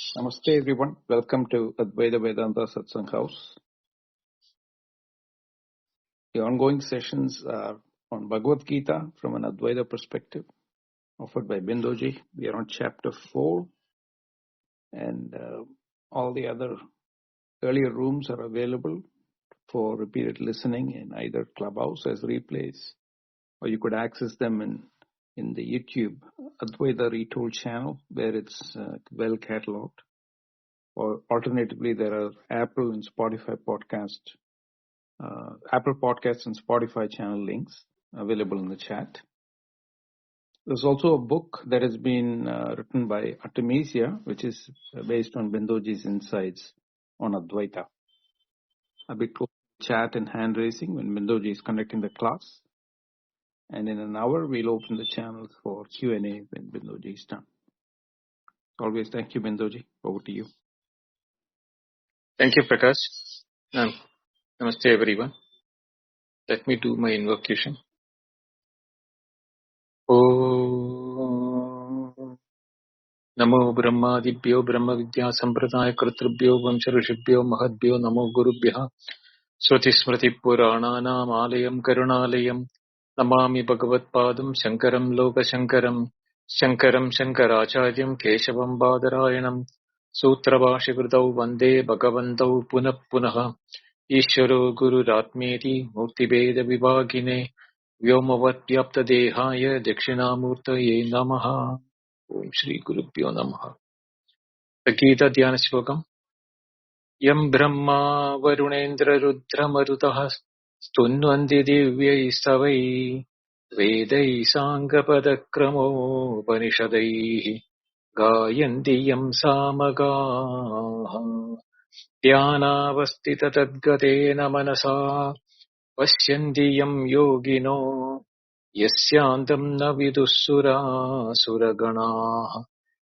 Namaste everyone. Welcome to Advaita Vedanta Satsang House. The ongoing sessions are on Bhagavad Gita from an Advaita perspective, offered by Bindoji. We are on chapter 4, and all the other earlier rooms are available for repeated listening in either Clubhouse as replays, or you could access them in the YouTube Advaita Retold channel, where it's well cataloged. Or alternatively, there are Apple and Spotify Apple Podcasts and Spotify channel links available in the chat. There's also a book that has been written by Artemisia, which is based on Bindoji's insights on Advaita. A bit of chat and hand raising when Bindoji is conducting the class. And in an hour, we'll open the channels for Q&A when Bindoji is done. Always thank you, Bindoji. Over to you. Thank you, Prakash. Namaste, everyone. Let me do my invocation. Om Namo Brahmadibhyo Brahma Vidya Sampradaya Kartrubhyo Vamsharishibhyo Mahadbhyo Namo Gurubhya Sruti Smriti Purananam Alayam Karunalayam Namami Bhagavad Padam Shankaram Loka Shankaram Shankaram Shankaracharyam Keshavam Badarayanam Sutra Bhashikritau Vande Bhagavantau Punah Punaha Ishvaro Guru Ratmeti Murti Veda Vibhagine Vyomavat Vyapta Dehaya Dakshinamurtaye Namaha. Om Shri Gurubhyo Namaha. The Gita Dhyana Shlokam. Yam Brahma Varunendra Rudra Marutah Stunvandi Divyai Savai Vedai Sangapada-kramo Upanishadai Gayanti Yam Samagaha Dhyanavastita Tadgatena Manasa Pashyanti Yam Yogino Yasyantam na vidussura suragana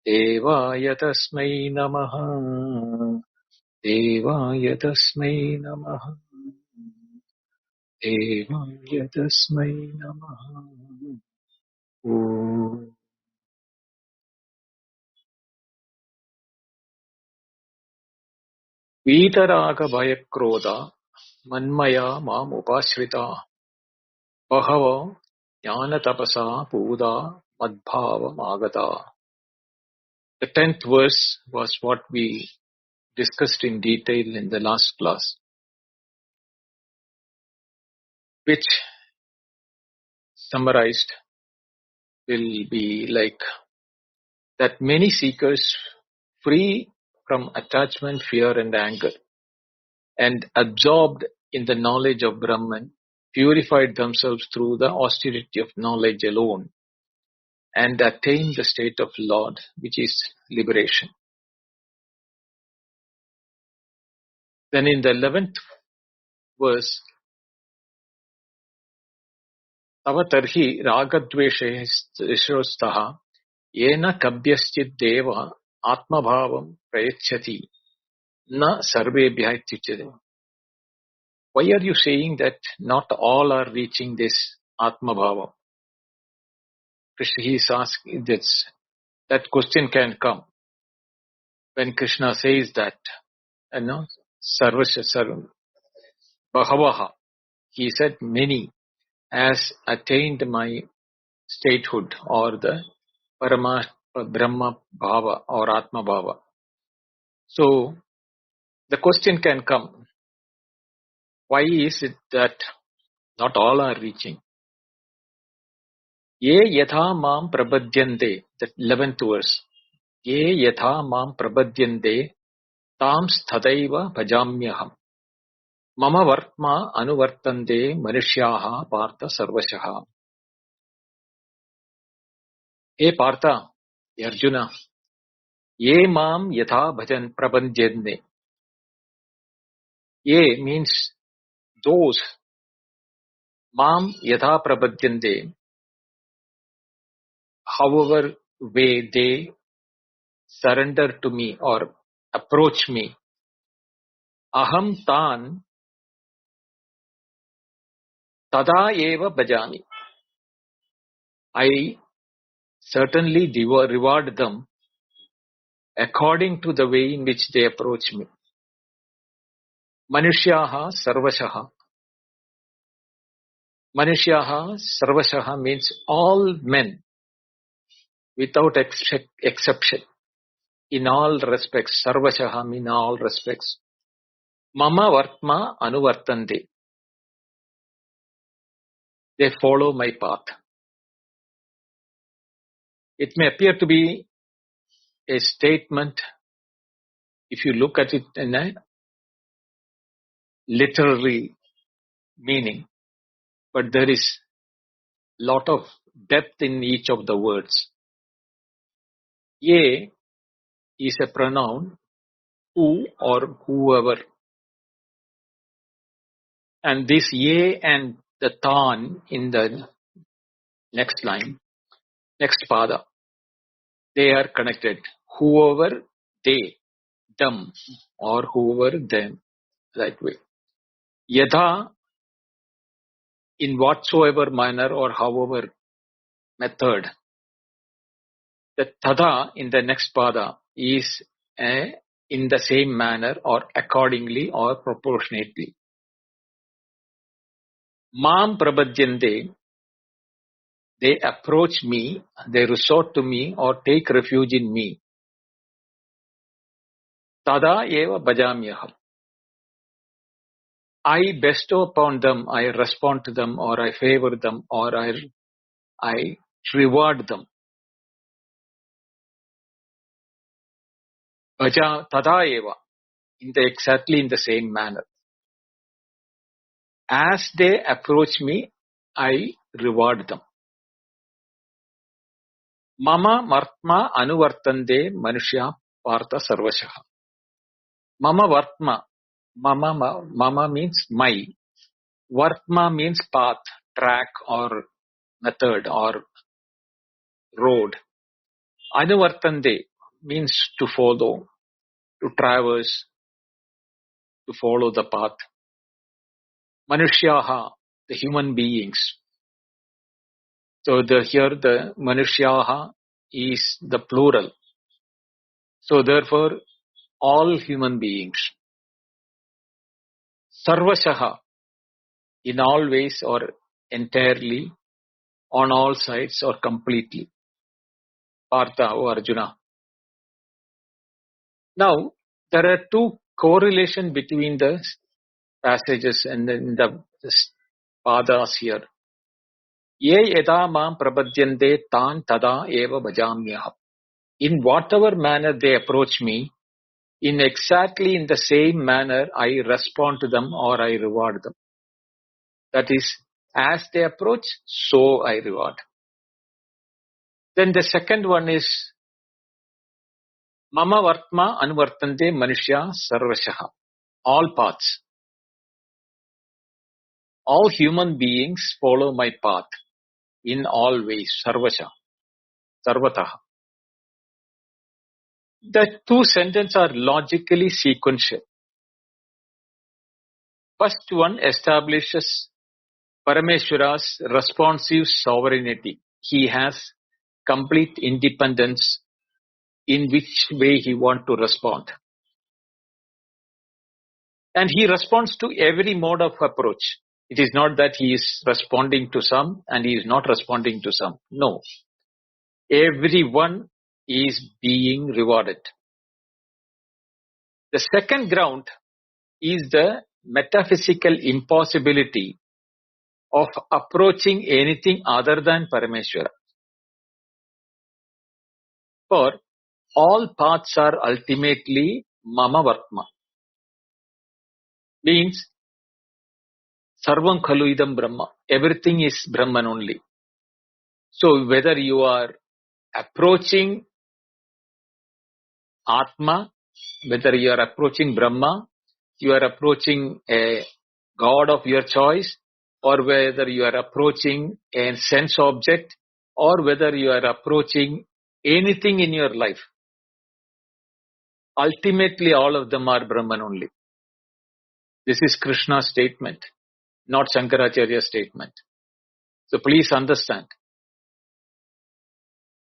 Devaya tasmai namaha Devaya tasmai namaha Devaya tasmai namaha. Om. Vitaraga bhayakroda manmaya mam upashrita Bahava jnana tapasa puda madbhava magata. The 10th verse was what we discussed in detail in the last class, which summarized will be like that many seekers free from attachment, fear and anger and absorbed in the knowledge of Brahman purified themselves through the austerity of knowledge alone and attained the state of Lord, which is liberation. Then in the 11th verse, Avatarhi ragadveshe ishostaha yena kabhyaschid deva atmabhavam prayachati na sarvebhya ityuchyate. Why are you saying that not all are reaching this atmabhava? Krishna is asking this. That question can come when Krishna says that, sarvasya bhavaha. He said many has attained my statehood or the Parama Brahma Bhava or Atma Bhava. So the question can come, why is it that not all are reaching? Ye yatha mam prabhadyante, the 11th verse. Ye yatha mam prabhadyante tam sthadaiva bhajamyaham. Mama vartma anuvartante manishyaha partha sarvashaha. Hey Partha, Arjuna, ye mam yatha bhajan prabhadyante. Ye means those, mam yatha prabhadyante, however way they surrender to me or approach me. Aham tan tada eva bhajami. I certainly reward them according to the way in which they approach me. Manushyaha sarvashaha. Manushyaha sarvashaha means all men without exception. In all respects. Sarvashaha means all respects. Mama vartma anuvartante. They follow my path. It may appear to be a statement if you look at it in a literary meaning, but there is lot of depth in each of the words. Ye is a pronoun, who or whoever. And this ye and the tan in the next line, next pada, they are connected. Whoever, they, them, or whoever, them, that way. Yada, in whatsoever manner or however method. The tada in the next pada is in the same manner or accordingly or proportionately. Mam prabhadyante, they approach me, they resort to me or take refuge in me. Tada eva bhajamyaham. I bestow upon them, I respond to them, or I favor them, or I reward them. Tada eva, exactly in the same manner. As they approach me, I reward them. Mama vartma anuvartande manushya partha sarvashaha. Mama vartma. Mama means my. Vartma means path, track or method or road. Anuvartande means to follow, to traverse, to follow the path. Manushyaha, the human beings. So here the manushyaha is the plural. So therefore, all human beings. Sarvashaha, in all ways or entirely, on all sides or completely. Partha, O Arjuna. Now, there are two correlation between the passages and in the padas here. Ye yada mam prabhadyante tan tada eva bhajamyaham. In whatever manner they approach me, in exactly in the same manner I respond to them or I reward them. That is, as they approach, so I reward. Then the second one is Mama vartma anuvartante manushya sarvashaha. All paths. All human beings follow my path in all ways. Sarvasha. Sarvataha. The two sentences are logically sequential. First one establishes Parameshwara's responsive sovereignty. He has complete independence in which way he wants to respond. And he responds to every mode of approach. It is not that he is responding to some and he is not responding to some. No. Everyone is being rewarded. The second ground is the metaphysical impossibility of approaching anything other than Parameshwara. For all paths are ultimately Mama Vartma. Means Sarvam Khalu Idam Brahma. Everything is Brahman only. So whether you are approaching Atma, whether you are approaching Brahma, you are approaching a God of your choice, or whether you are approaching a sense object, or whether you are approaching anything in your life. Ultimately, all of them are Brahman only. This is Krishna's statement, not Shankaracharya's statement. So please understand.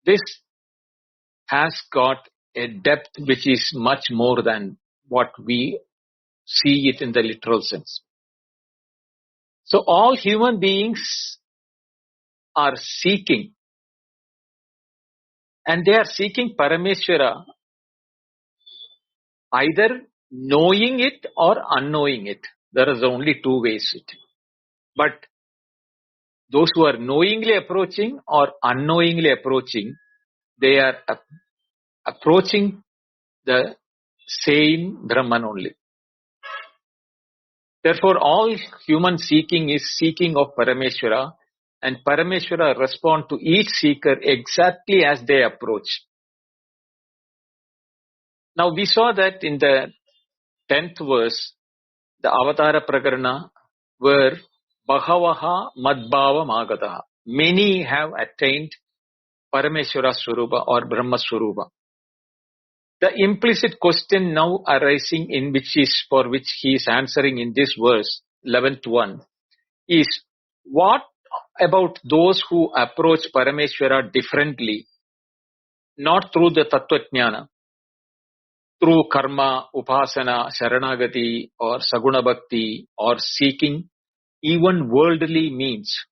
This has got a depth which is much more than what we see it in the literal sense. So all human beings are seeking, and they are seeking Parameshwara either knowing it or unknowing it. There is only two ways. But those who are knowingly approaching or unknowingly approaching, they are approaching the same Brahman only. Therefore, all human seeking is seeking of Parameshwara, and Parameshwara respond to each seeker exactly as they approach. Now we saw that in the 10th verse, the Avatara Prakarana, where Bhagavaha Madbhava Magataha. Many have attained Parameshwara Swarupa or Brahma Swarupa. The implicit question now arising in for which he is answering in this verse, 11th one, is what about those who approach Parameshwara differently, not through the Tattvajnana, through karma, upasana, sharanagati, or saguna bhakti, or seeking even worldly means?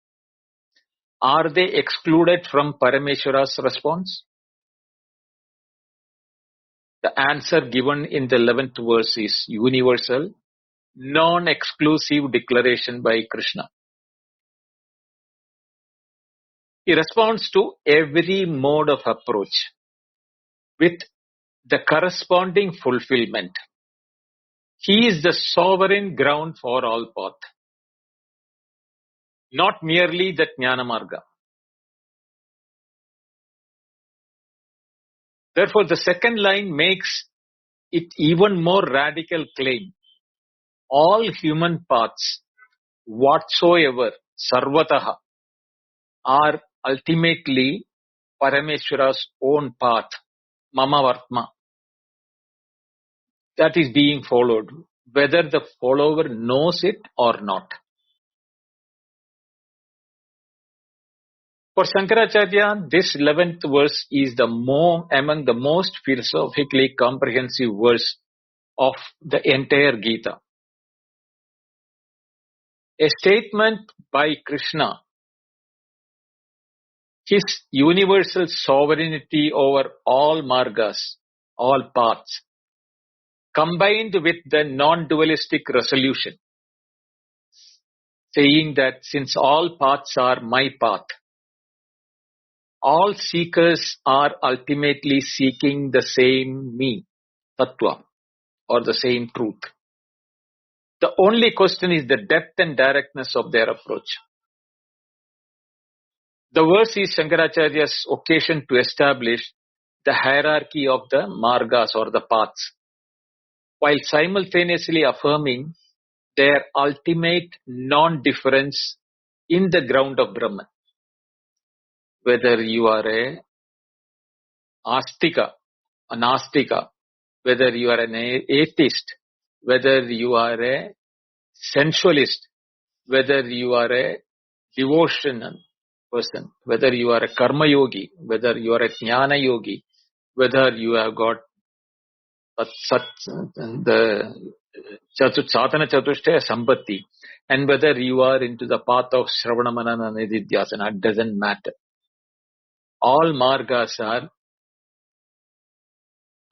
Are they excluded from Parameshwara's response? The answer given in the 11th verse is universal, non-exclusive declaration by Krishna. He responds to every mode of approach with the corresponding fulfillment. He is the sovereign ground for all path, not merely the Jnana Marga. Therefore, the second line makes it even more radical claim. All human paths, whatsoever, sarvataha, are ultimately Parameshwara's own path, Mama Vartma. That is being followed, whether the follower knows it or not. For Shankaracharya, this 11th verse is among the most philosophically comprehensive verse of the entire Gita. A statement by Krishna, his universal sovereignty over all margas, all paths, combined with the non-dualistic resolution, saying that since all paths are my path, all seekers are ultimately seeking the same me, tattva, or the same truth. The only question is the depth and directness of their approach. The verse is Shankaracharya's occasion to establish the hierarchy of the margas or the paths, while simultaneously affirming their ultimate non-difference in the ground of Brahman. Whether you are a astika, a nastika, whether you are an atheist, whether you are a sensualist, whether you are a devotional person, whether you are a karma yogi, whether you are a jnana yogi, whether you have got the sadhana chatushtaya sambatti, and whether you are into the path of Shravana Manana Nididhyasana, it doesn't matter. All margas are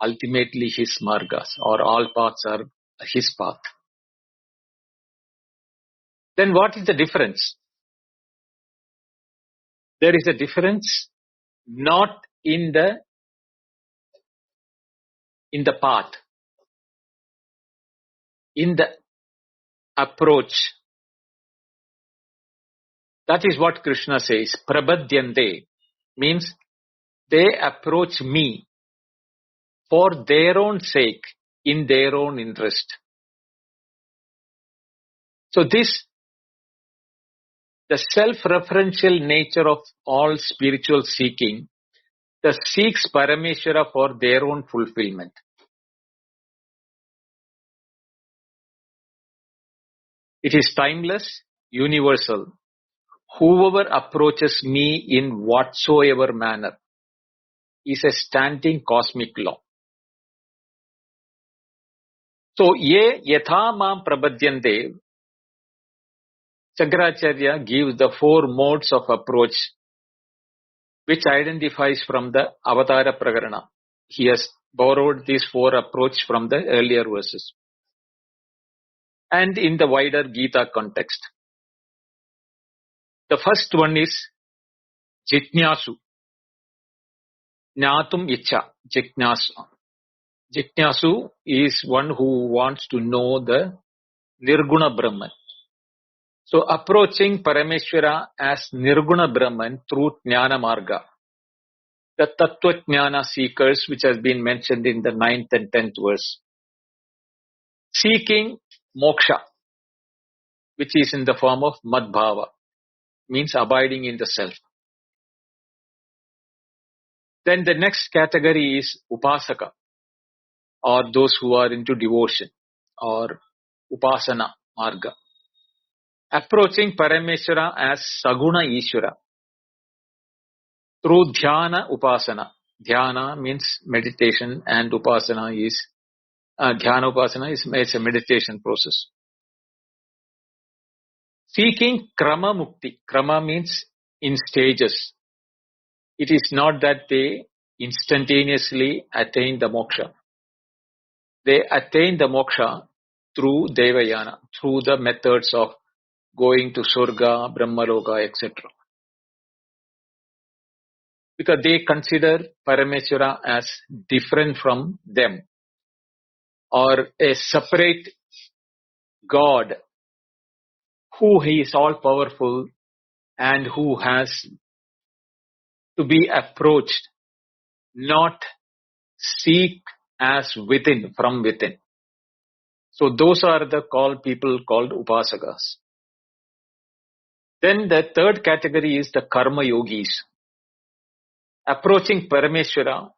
ultimately his margas, or all paths are his path. Then what is the difference? There is a difference not in the path, in the approach. That is what Krishna says. Prabhadyante means they approach me for their own sake, in their own interest. So the self-referential nature of all spiritual seeking, that seeks Parameshwara for their own fulfillment. It is timeless, universal. Whoever approaches me in whatsoever manner is a standing cosmic law. So, ye yatha mam prabhadyante, Shankaracharya gives the four modes of approach which identifies from the Avatara Prakarana. He has borrowed these four approaches from the earlier verses. And in the wider Gita context. The first one is Jitnyasu. Jnatum Icha. Jitnyasu. Jitnyasu is one who wants to know the Nirguna Brahman. So approaching Parameshwara as Nirguna Brahman through Jnana Marga. The Tattva Jnana seekers, which has been mentioned in the 9th and 10th verse. Seeking moksha, which is in the form of Madbhava, means abiding in the self. Then the next category is Upasaka, or those who are into devotion, or Upasana Marga. Approaching Parameshwara as Saguna Ishvara through Dhyana Upasana. Dhyana means meditation, and Upasana is Dhyana Upasana is a meditation process. Seeking Krama Mukti. Krama means in stages. It is not that they instantaneously attain the moksha. They attain the moksha through Devayana, through the methods of going to Surga, Brahmaloka, etc. Because they consider Parameshwara as different from them, or a separate God who he is all powerful and who has to be approached, not seek as within, from within. So those are the people called Upasakas. Then the third category is the Karma Yogis. Approaching Parameshwara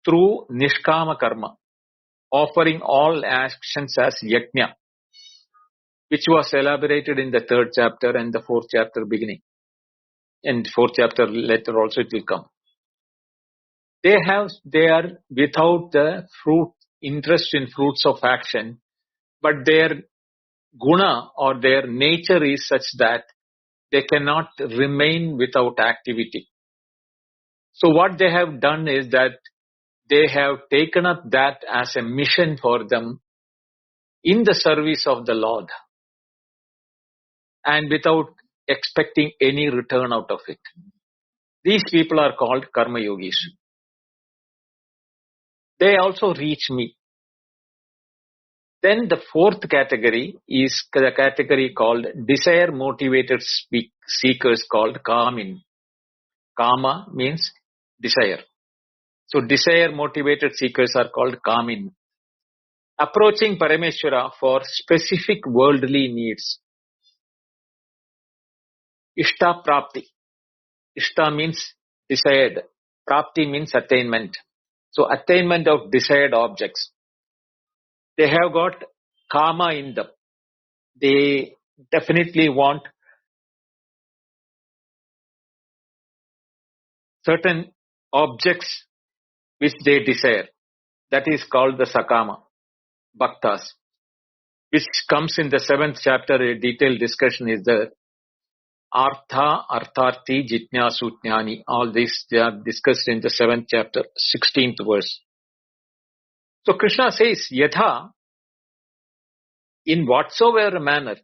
through Nishkama Karma, offering all actions as Yajna, which was elaborated in the 3rd chapter and the 4th chapter beginning. And 4th chapter later also it will come. They are without the interest in fruits of action, but their guna or their nature is such that they cannot remain without activity. So what they have done is that they have taken up that as a mission for them in the service of the Lord, and without expecting any return out of it. These people are called Karma Yogis. They also reach me. Then the 4th category is the category called desire motivated seekers, called Kamin. Kama means desire. So desire motivated seekers are called Kamin. Approaching Parameshwara for specific worldly needs. Ishta Prapti. Ishta means desired. Prapti means attainment. So attainment of desired objects. They have got Kama in them. They definitely want certain objects which they desire. That is called the Sakama, Bhaktas, which comes in the 7th chapter. A detailed discussion is there. Artha, Artharthi, Jitnyasu, Jnani. All these they are discussed in the 7th chapter, 16th verse. So Krishna says, Yatha, in whatsoever manner,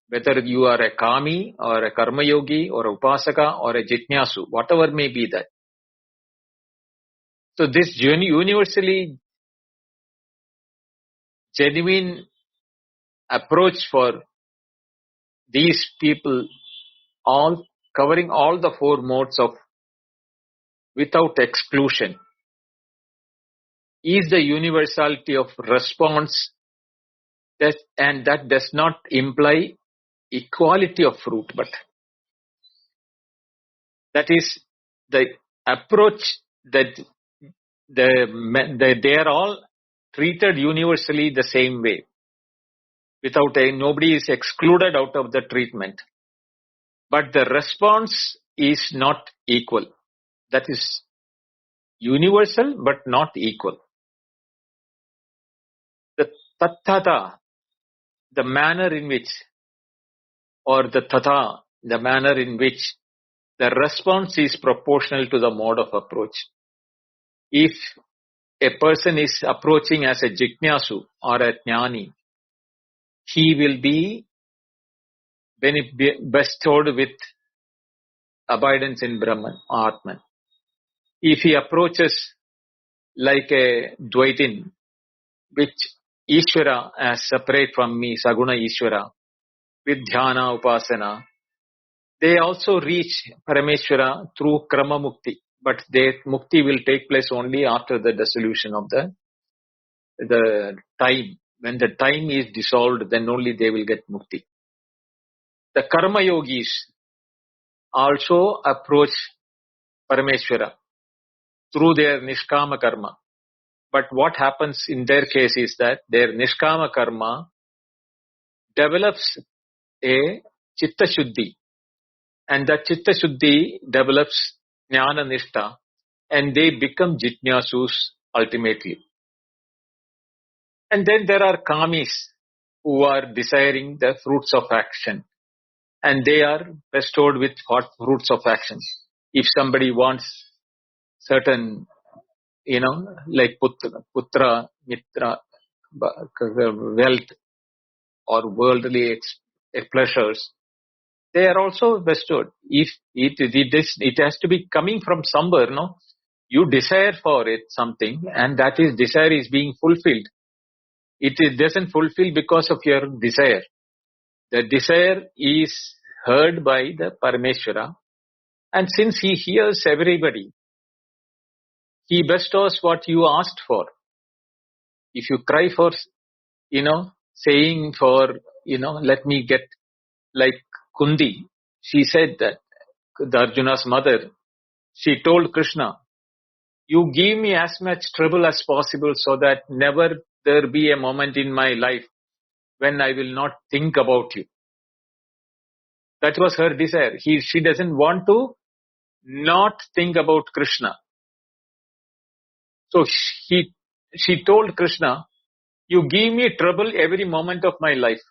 whether you are a Kami or a Karma Yogi or a Upasaka or a Jitnyasu, whatever may be that. So this universally genuine approach for these people, all covering all the four modes of without exclusion, is the universality of response, and that does not imply equality of fruit, but that is the approach that they are all treated universally the same way. Without nobody is excluded out of the treatment. But the response is not equal. That is universal but not equal. tattata, the manner in which, or the tata, the manner in which the response is proportional to the mode of approach. If a person is approaching as a jignasu or a jnani, he will be bestowed with abidance in Brahman, Atman. If he approaches like a Dvaitin, which Ishvara as separate from me, Saguna Ishvara, with Dhyana Upasana, they also reach Parameshwara through Krama Mukti. But their Mukti will take place only after the dissolution of the time. When the time is dissolved, then only they will get Mukti. The Karma Yogis also approach Parameshwara through their Nishkama Karma. But what happens in their case is that their Nishkama Karma develops a Chitta Shuddhi, and that Chitta Shuddhi develops Jnana Nishta, and they become Jitnyasus ultimately. And then there are Kamis who are desiring the fruits of action, and they are bestowed with hot fruits of action. If somebody wants certain, like putra, mitra, wealth, or worldly pleasures, they are also bestowed. If it has to be coming from somewhere, no? You desire for it something, and that desire is being fulfilled. It doesn't fulfill because of your desire. The desire is heard by the Parameshwara, and since he hears everybody, he bestows what you asked for. If you cry for, saying for, let me get like Kundi, she said that, the Arjuna's mother, she told Krishna, you give me as much trouble as possible so that never there be a moment in my life when I will not think about you. That was her desire. She doesn't want to not think about Krishna. So she told Krishna, you give me trouble every moment of my life,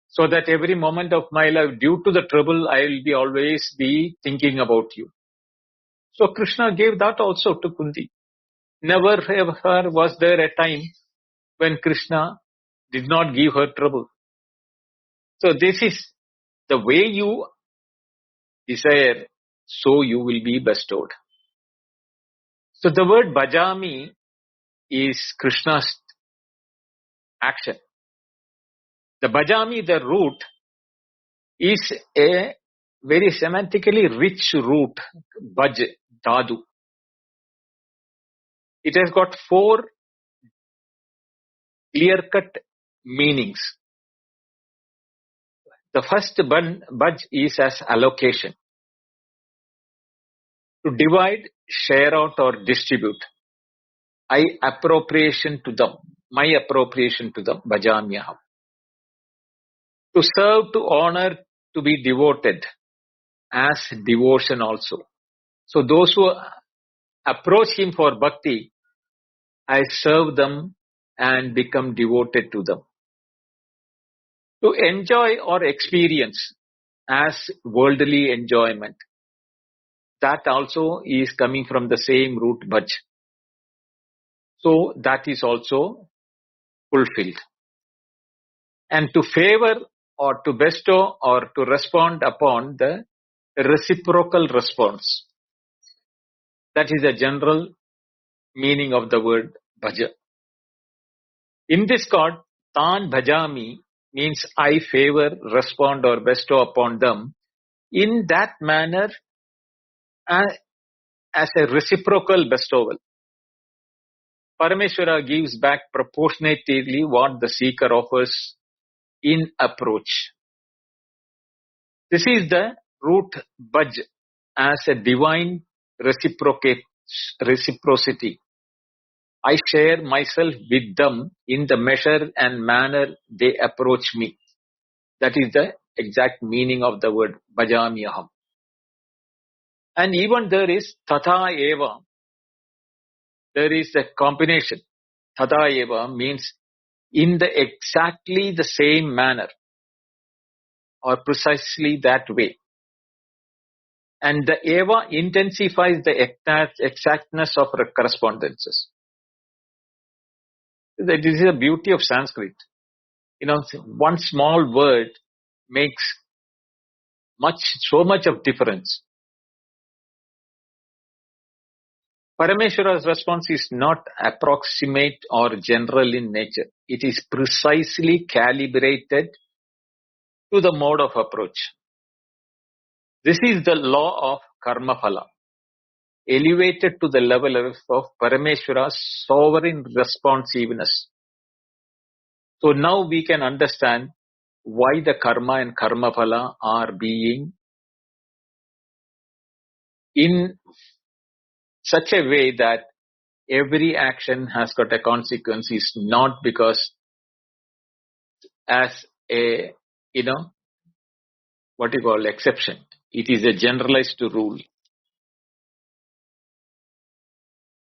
so that every moment of my life, due to the trouble, I will always be thinking about you. So Krishna gave that also to Kunti. Never ever was there a time when Krishna did not give her trouble. So this is the way you desire, so you will be bestowed. So the word bhajami is Krishna's action. The bhajami, the root, is a very semantically rich root, bhaj, dhadu. It has got 4 clear-cut meanings. The first bhaj is as allocation. To divide, share out or distribute. My appropriation to them, bhajamyaham. To serve, to honor, to be devoted, as devotion also. So those who approach him for bhakti, I serve them and become devoted to them. To enjoy or experience as worldly enjoyment. That also is coming from the same root bhaj. So that is also fulfilled. And to favor or to bestow or to respond upon the reciprocal response. That is the general meaning of the word bhaja. In this chord, tan bhajami means I favor, respond or bestow upon them in that manner as a reciprocal bestowal. Parameshwara gives back proportionately what the seeker offers in approach. This is the root bhaj as a divine reciprocity. I share myself with them in the measure and manner they approach me. That is the exact meaning of the word bhajamyaham. And even there is tata eva. There is a combination. Tata eva means in the exactly the same manner or precisely that way. And the eva intensifies the exactness of correspondences. This is the beauty of Sanskrit. One small word makes so much of difference. Parameshwara's response is not approximate or general in nature. It is precisely calibrated to the mode of approach. This is the law of karma phala, elevated to the level of Parameshwara's sovereign responsiveness. So now we can understand why the karma and karma phala are being in such a way that every action has got a consequence, is not because as a, what you call exception. It is a generalized rule.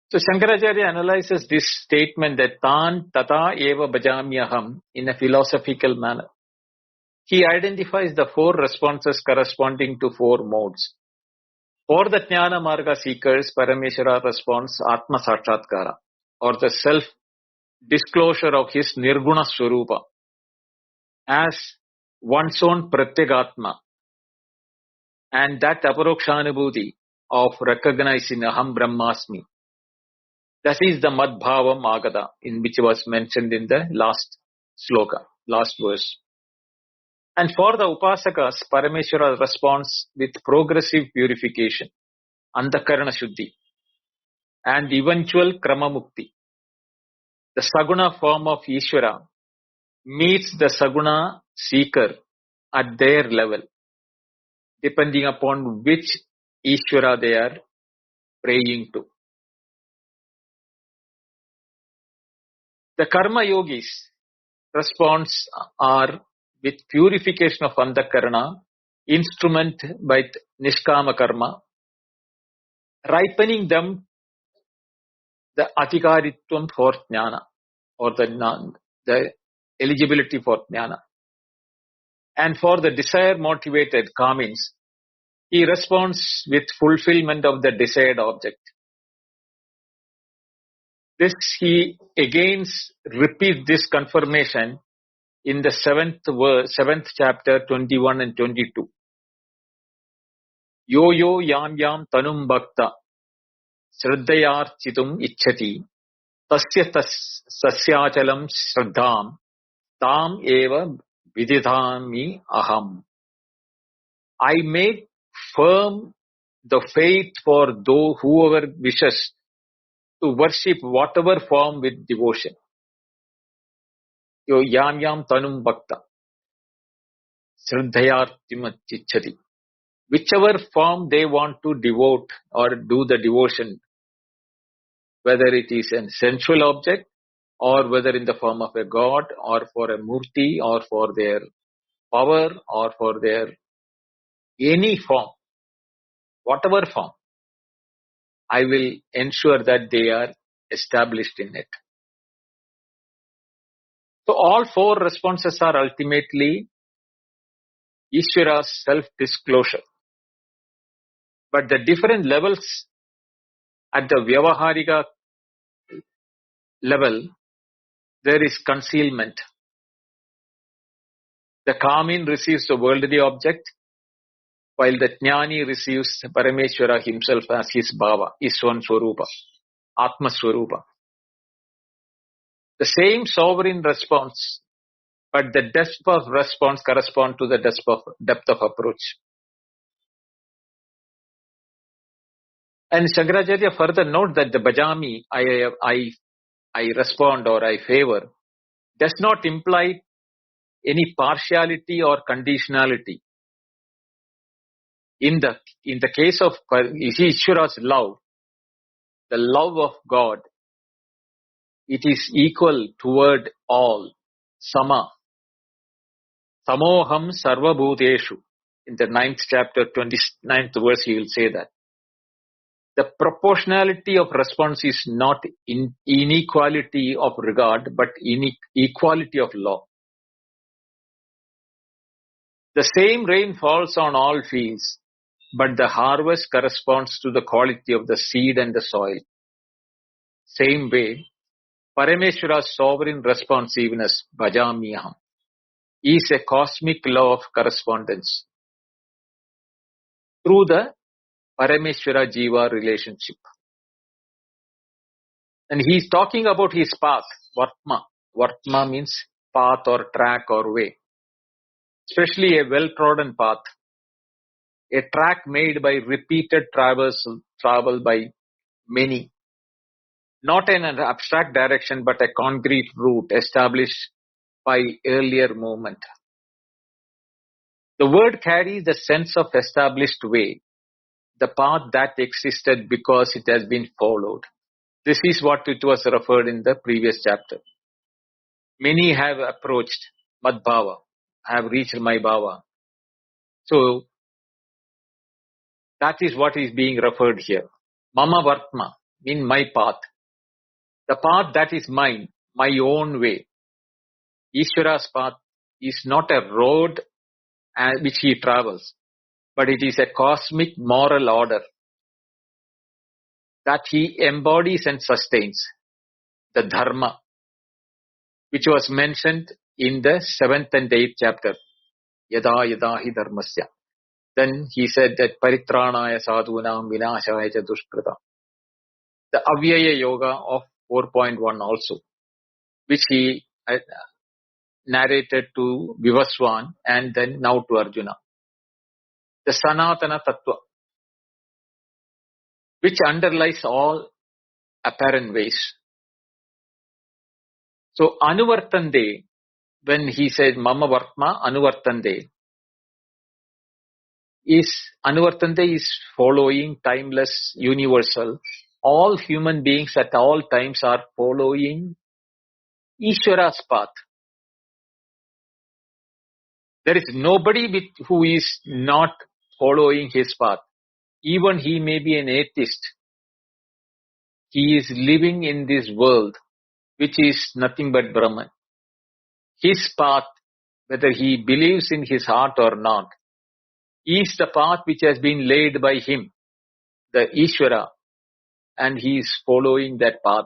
So Shankaracharya analyzes this statement that tan tata eva bhajamyaham in a philosophical manner. He identifies the 4 responses corresponding to 4 modes. For the Jnana Marga seekers, Parameshwara responds Atma Sakshatkara, or the self-disclosure of his Nirguna Swarupa as one's own Pratyagatma, and that Aparokshanubhuti of recognizing Aham Brahmasmi. That is the Madbhava Magada, in which was mentioned in the last sloka, last verse. And for the Upasakas, Parameshwara responds with progressive purification, Antakarana Shuddhi, and eventual Krama Mukti. The Saguna form of Ishvara meets the Saguna seeker at their level, depending upon which Ishvara they are praying to. The Karma Yogis response are with purification of Antakarana, instrument by Nishkama Karma, ripening them the Adhikaritvam for Jnana, or the eligibility for Jnana. And for the desire-motivated Kamins, he responds with fulfillment of the desired object. This he again repeats this confirmation in the 7th chapter, 21 and 22. Yo yo yam yam tanum bhakta shraddhayarchitum ichchati tasya sasyachalam shraddham tam eva vididhami aham. I make firm the faith for whoever wishes to worship whatever form with devotion. Yo yam yam tanum bhakta shraddhayarchitum ichchati. Whichever form they want to devote or do the devotion, whether it is a sensual object or whether in the form of a god or for a murti or for their power or for their any form, whatever form, I will ensure that they are established in it. So all 4 responses are ultimately Ishvara's self-disclosure. But the different levels at the Vyavaharika level, there is concealment. The Kamin receives the worldly object, while the Jnani receives Parameshwara himself as his Bhava, his own Swarupa, Atma Swarupa. The same sovereign response, but the depth of response corresponds to the depth of approach. And Shankaracharya further note that the Bhajami, I respond or I favor, does not imply any partiality or conditionality. In the case of Ishvara's love, the love of God, it is equal toward all, sama. Samoham sarva bhuteshu. In the 9th chapter, 29th verse, he will say that. the proportionality of response is not inequality of regard, but equality of law. The same rain falls on all fields, but the harvest corresponds to the quality of the seed and the soil. Same way, Parameshwara's sovereign responsiveness, Bhajamyaham, is a cosmic law of correspondence through the Parameshwara Jiva relationship. And he's talking about his path, Vartma. Vartma means path or track or way. Especially a well-trodden path. A track made by repeated travel by many. Not in an abstract direction, but a concrete route established by earlier movement. The word carries the sense of established way, the path that existed because it has been followed. This is what it was referred in the previous chapter. Many have approached Madbhava, have reached my Bhava. So, that is what is being referred here. Mama Vartma, mean my path. The path that is mine, my own way. Ishvara's path is not a road which he travels, but it is a cosmic moral order that he embodies and sustains. The Dharma, which was mentioned in the 7th and 8th chapter. Yada yada hi dharmasya. Then he said that paritranaya sadhunam vinashaya cha dushkrita. The Avyaya Yoga of 4.1 also, which he narrated to Vivaswan and then now to Arjuna. The Sanatana Tattva, which underlies all apparent ways. So Anuvartande, when he said Mama Vartma Anuvartande, Anuvartande is following timeless, universal. All human beings at all times are following Ishvara's path. There is nobody who is not following his path. Even he may be an atheist. He is living in this world, which is nothing but Brahman. His path, whether he believes in his heart or not, is the path which has been laid by him, the Ishvara, and he is following that path.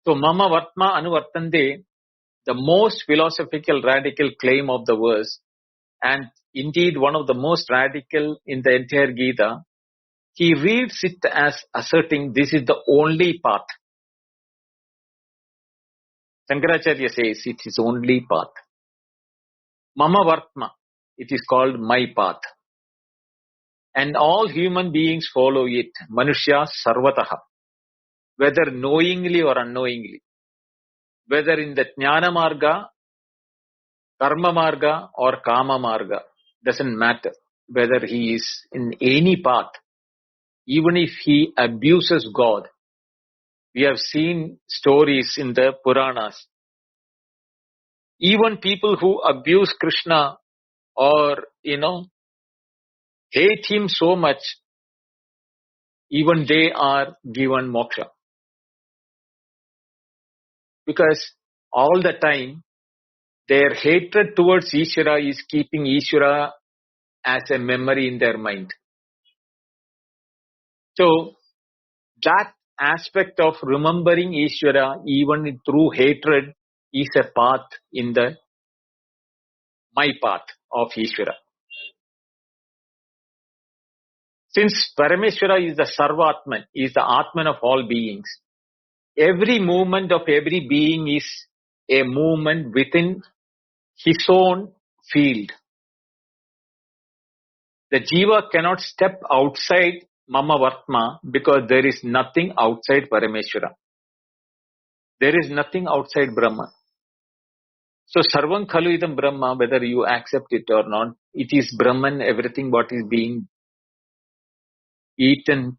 So, Mama Vartma Anuvartande, the most philosophical radical claim of the verse, and indeed one of the most radical in the entire Gita, he reads it as asserting this is the only path. Shankaracharya says it is only path. Mama Vartma, it is called my path. And all human beings follow it, Manushya Sarvataha, whether knowingly or unknowingly, whether in the Jnana Marga, Karma Marga or Kama Marga, doesn't matter whether he is in any path, even if he abuses God. We have seen stories in the Puranas. Even people who abuse Krishna or, hate him so much, even they are given moksha. Because all the time, their hatred towards Ishvara is keeping Ishvara as a memory in their mind. So, that aspect of remembering Ishvara even through hatred is a path in the my path of Ishvara. Since Parameshwara is the Sarvatman, is the Atman of all beings, every movement of every being is a movement within his own field. The Jiva cannot step outside Mama Vartma because there is nothing outside Parameshwara. There is nothing outside Brahma. So Sarvam Khalu Idam Brahma, whether you accept it or not, it is Brahman, everything what is being eaten,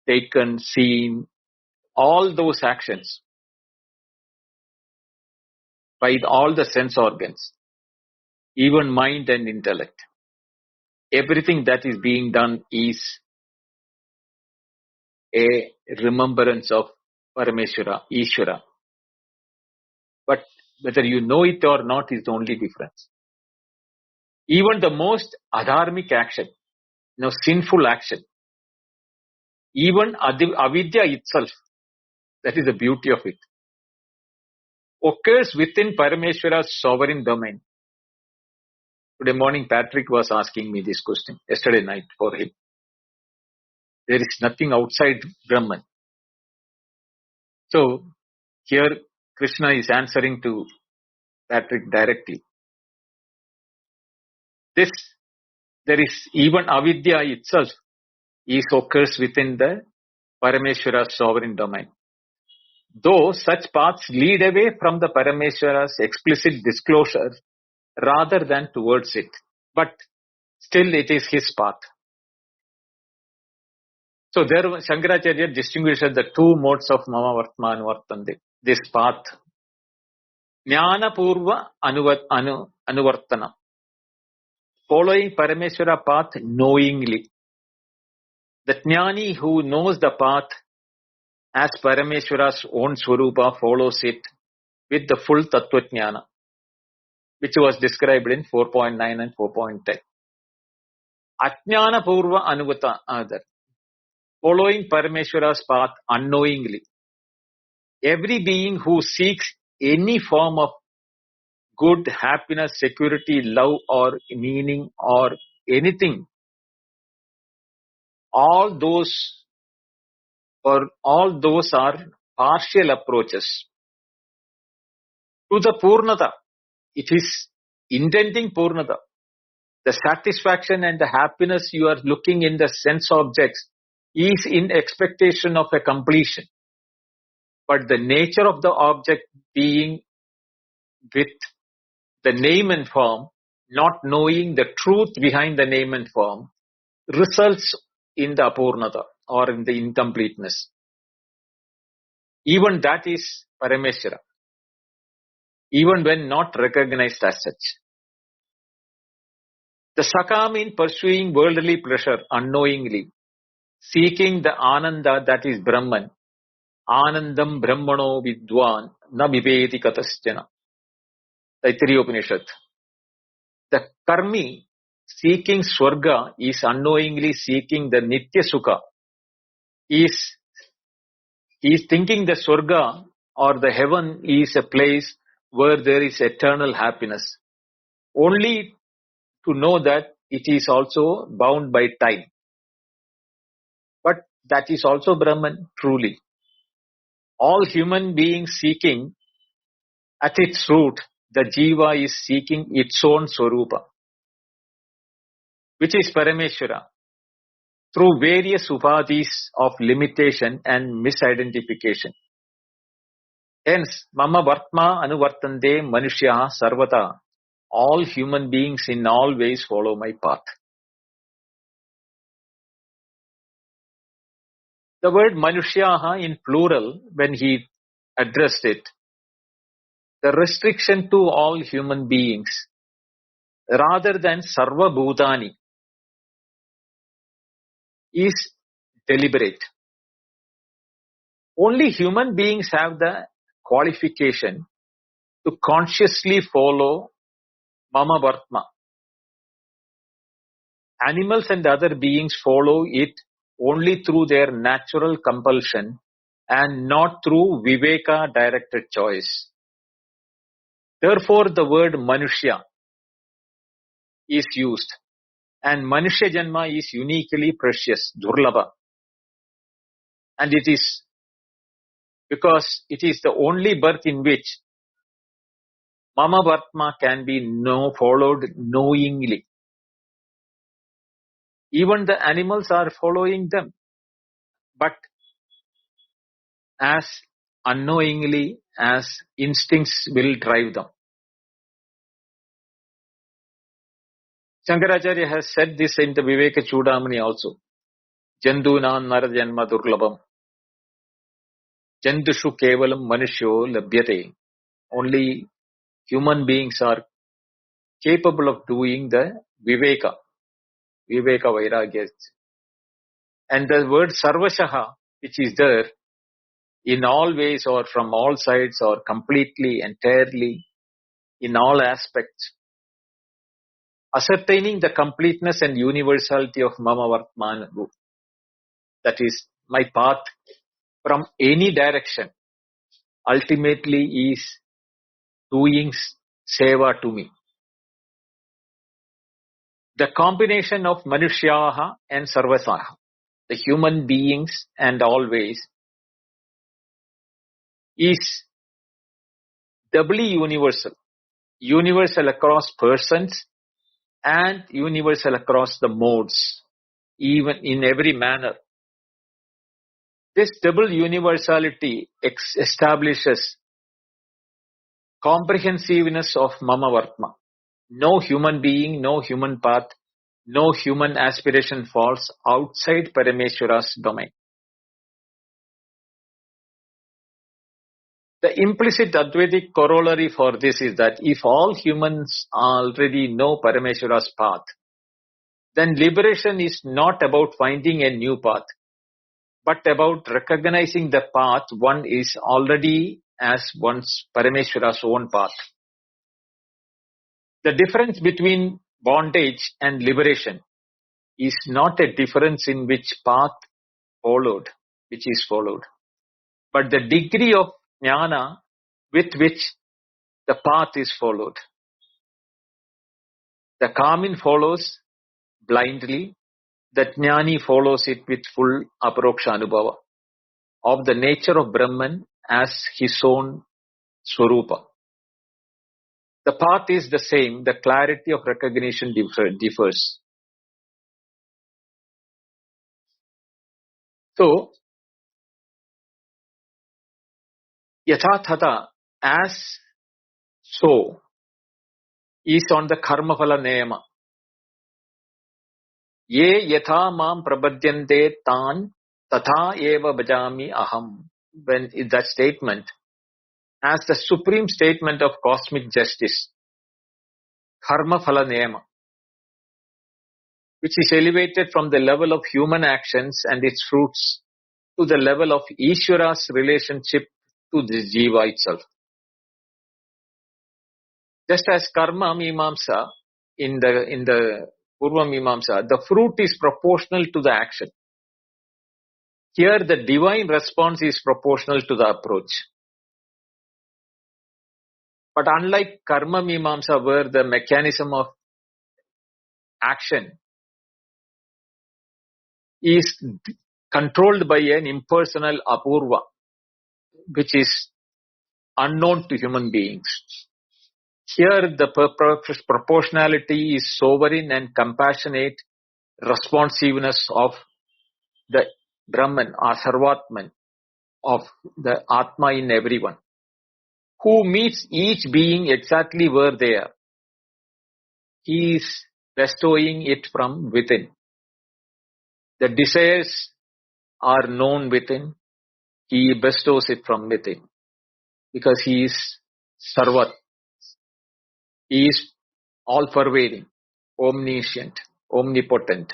taken, seen, all those actions by all the sense organs, even mind and intellect. everything that is being done is a remembrance of Parameshwara, Ishvara. But whether you know it or not is the only difference. Even the most adharmic action, sinful action, even avidya itself, that is the beauty of it, occurs within Parameshwara's sovereign domain. Today morning, Patrick was asking me this question, yesterday night for him. There is nothing outside Brahman. So, here Krishna is answering to Patrick directly. There is even avidya itself occurs within the Parameshwara's sovereign domain. Though such paths lead away from the Parameshwara's explicit disclosure rather than towards it. But still it is his path. So there Shankaracharya distinguishes the two modes of Mama Vartma Anuvartande. This path. Jnana Purva Anuvartana. Following Parameshwara path knowingly. The Jnani who knows the path as Parameshwara's own Swarupa follows it with the full Tattva Jnana, which was described in 4.9 and 4.10. Ajnana Purva Anuvata Adar. Following Parameshwara's path unknowingly. Every being who seeks any form of good, happiness, security, love or meaning or anything, all those are partial approaches to the Purnata. It is intending Purnata. The satisfaction and the happiness you are looking in the sense objects is in expectation of a completion. But the nature of the object being with the name and form, not knowing the truth behind the name and form, results in the apurnata or in the incompleteness. Even that is Parameshwara, even when not recognized as such. The sakam in pursuing worldly pleasure unknowingly, seeking the ananda that is Brahman, anandam brahmano vidwan na viveti kataschana. Taittiriya Upanishad. The karmi seeking swarga is unknowingly seeking the nitya sukha. Is thinking the swarga or the heaven is a place where there is eternal happiness. Only to know that it is also bound by time. But that is also Brahman, truly. All human beings seeking, at its root, the jiva is seeking its own swarupa, which is Parameshwara, through various upadhis of limitation and misidentification. Hence, Mama Vartma Anuvartande Manushya Sarvata. All human beings in all ways follow my path. The word Manushyaha in plural, when he addressed it, the restriction to all human beings, rather than Sarva Bhutani, is deliberate. Only human beings have the qualification to consciously follow Mama Vartma. Animals and other beings follow it only through their natural compulsion and not through viveka directed choice. Therefore, the word Manushya is used, and Manushya Janma is uniquely precious, Durlabha. And it is because it is the only birth in which Mama Vartma can be followed knowingly. Even the animals are following them, but as unknowingly as instincts will drive them. Shankaracharya has said this in the Viveka Chudamani also. Jandunam narajanma durlabham. Jandushu kevalam manushyo labhyate. Only human beings are capable of doing the Viveka, Viveka Vairagya. And the word Sarvashaha, which is there in all ways or from all sides or completely, entirely, in all aspects, ascertaining the completeness and universality of Mama Vartman, that is my path from any direction, ultimately is doing seva to me. The combination of Manushyaha and Sarvasaha, the human beings and always, is doubly universal. Universal across persons and universal across the modes, even in every manner. This double universality establishes comprehensiveness of Mama Vartma. No human being, no human path, no human aspiration falls outside Parameshwara's domain. The implicit Advaitic corollary for this is that if all humans already know Parameshwara's path, then liberation is not about finding a new path, but about recognizing the path one is already as one's Parameshwara's own path. The difference between bondage and liberation is not a difference in which path which is followed, but the degree of jnana with which the path is followed. The Kamin follows blindly, the Jnani follows it with full Aparoksha Anubhava of the nature of Brahman as his own Swarupa. The path is the same, the clarity of recognition differs. So, Yathathata, as so, is on the Karmaphala Nayama. Ye yatha mam prabhadyante tan tatha eva bhajami aham. When in that statement, as the supreme statement of cosmic justice, Karma Phala Niyama, which is elevated from the level of human actions and its fruits to the level of Ishvara's relationship to the Jiva itself. Just as Karma Mimamsa, in the Purva Mimamsa, the fruit is proportional to the action. Here the divine response is proportional to the approach. But unlike Karma Mimamsa, where the mechanism of action is controlled by an impersonal apurva, which is unknown to human beings. Here the proportionality is sovereign and compassionate responsiveness of the Brahman or Sarvatman, of the Atma in everyone, who meets each being exactly where they are. He is bestowing it from within. The desires are known within. He bestows it from within. Because he is Sarvat. He is all-pervading, omniscient, omnipotent.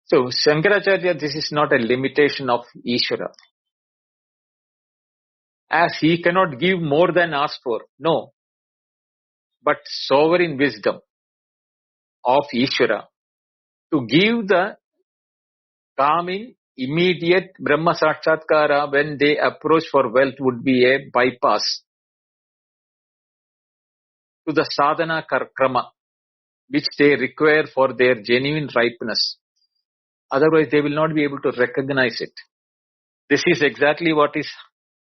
So, Shankaracharya, this is not a limitation of Ishvara. As he cannot give more than asked for, no. But sovereign wisdom of Ishvara to give the calming, immediate Brahma Sakshatkara when they approach for wealth would be a bypass to the sadhana krama which they require for their genuine ripeness. Otherwise, they will not be able to recognize it. This is exactly what is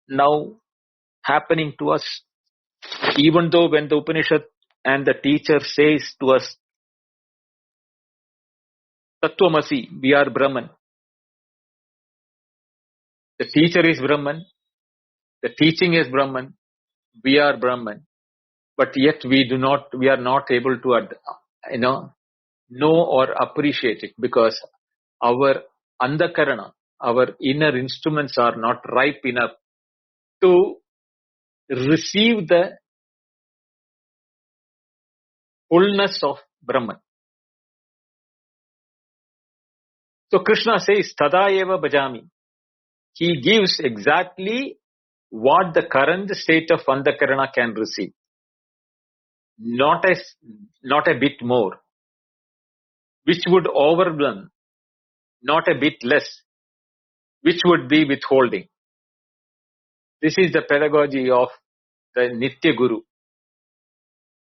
now happening to us. Even though when the Upanishad and the teacher says to us, Tattvamasi, we are Brahman. The teacher is Brahman. The teaching is Brahman. We are Brahman. But yet we are not able to, know or appreciate it because our andakarana, our inner instruments are not ripe enough to receive the fullness of Brahman. So Krishna says, Tada eva bhajami. He gives exactly what the current state of Antakarana can receive. Not a bit more, which would overwhelm, not a bit less, which would be withholding. This is the pedagogy of the Nitya Guru.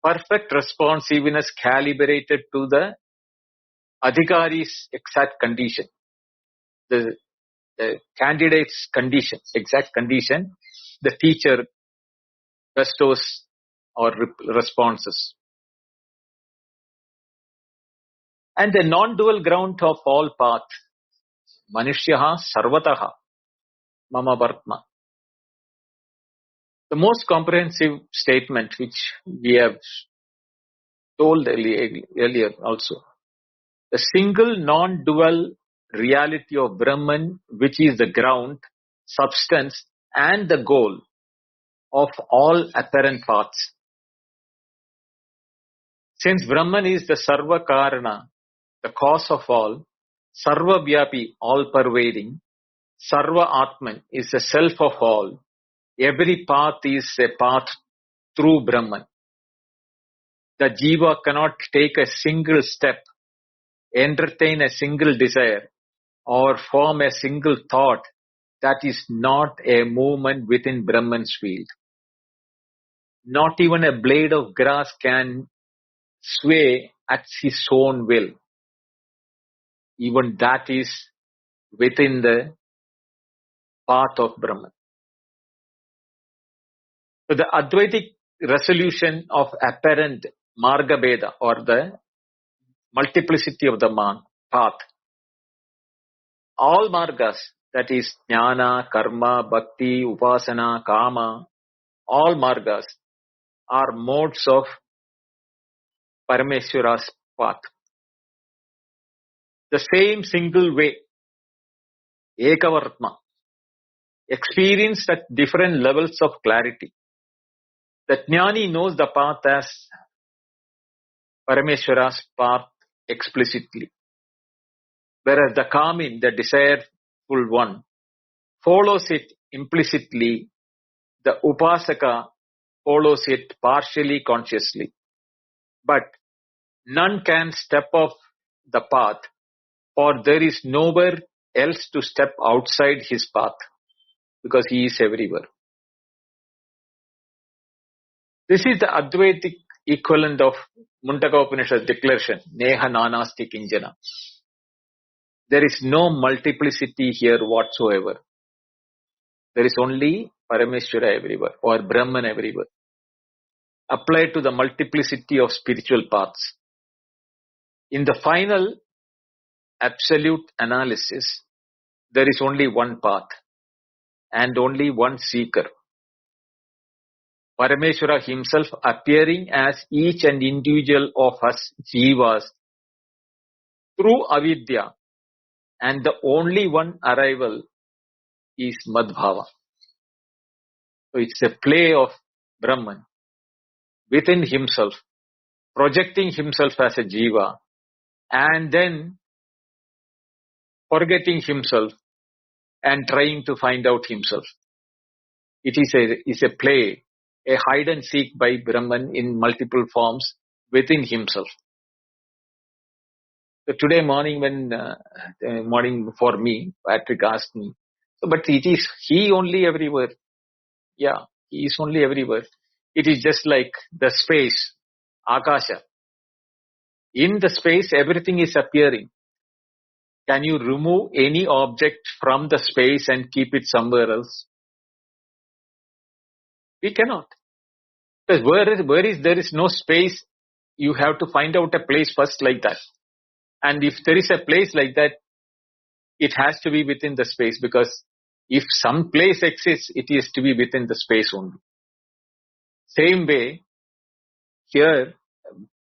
Perfect responsiveness calibrated to the adhikari's exact condition, the candidate's condition, exact condition, the teacher bestows or responses. And the non-dual ground of all path, Manishyaha Sarvataha Mama Vartma. The most comprehensive statement which we have told earlier also. The single non-dual reality of Brahman, which is the ground, substance and the goal of all apparent paths. Since Brahman is the Sarva Karana, the cause of all, Sarva Vyapi, all-pervading, Sarva Atman is the self of all, every path is a path through Brahman. The Jiva cannot take a single step, entertain a single desire, or form a single thought that is not a movement within Brahman's field. Not even a blade of grass can sway at his own will. Even that is within the path of Brahman. So the Advaitic resolution of apparent Marga Beda, or the multiplicity of the path. All Margas, that is Jnana, Karma, Bhakti, Upasana, Kama, all Margas are modes of Parameshwara's path. The same single way, Ekavartma, experienced at different levels of clarity. The Jnani knows the path as Parameshwara's path explicitly, whereas the Kamin, the desireful one, follows it implicitly. The Upasaka follows it partially consciously. But none can step off the path, for there is nowhere else to step outside his path, because he is everywhere. This is the Advaitic equivalent of Mundaka Upanishad's declaration, Neha Nanasti Kinjana. There is no multiplicity here whatsoever. There is only Parameshwara everywhere, or Brahman everywhere. Applied to the multiplicity of spiritual paths. In the final absolute analysis, there is only one path and only one seeker. Parameshwara himself appearing as each and individual of us jivas through avidya, and the only one arrival is Madbhava. So it's a play of Brahman within himself, projecting himself as a jiva, and then forgetting himself and trying to find out himself. It is a play, a hide and seek by Brahman in multiple forms within himself. So today morning morning for me, Patrick asked me, so, but it is he only everywhere. Yeah, he is only everywhere. It is just like the space, Akasha. In the space, everything is appearing. Can you remove any object from the space and keep it somewhere else? We cannot. Because there is no space, you have to find out a place first like that. And if there is a place like that, it has to be within the space, because if some place exists, it is to be within the space only. Same way, here,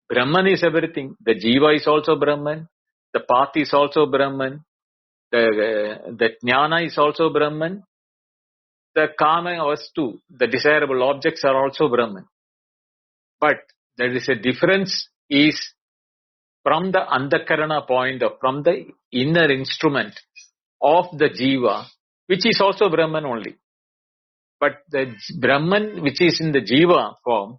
Brahman is everything. The Jiva is also Brahman. The path is also Brahman. The Jnana is also Brahman. The Kama Vastu, the desirable objects are also Brahman. But there is a difference is from the antakarana point of, from the inner instrument of the jiva, which is also Brahman only. But the Brahman which is in the jiva form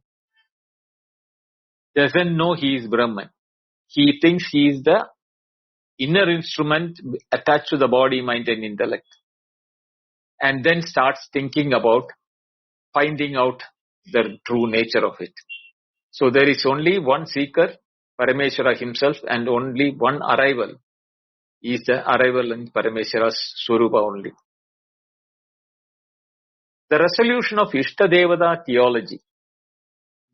doesn't know he is Brahman. He thinks he is the inner instrument attached to the body, mind and intellect. And then starts thinking about finding out the true nature of it. So there is only one seeker, Parameshwara himself, and only one arrival. Is the arrival in Parameshwara's Swarupa only. The resolution of Ishtadevata theology.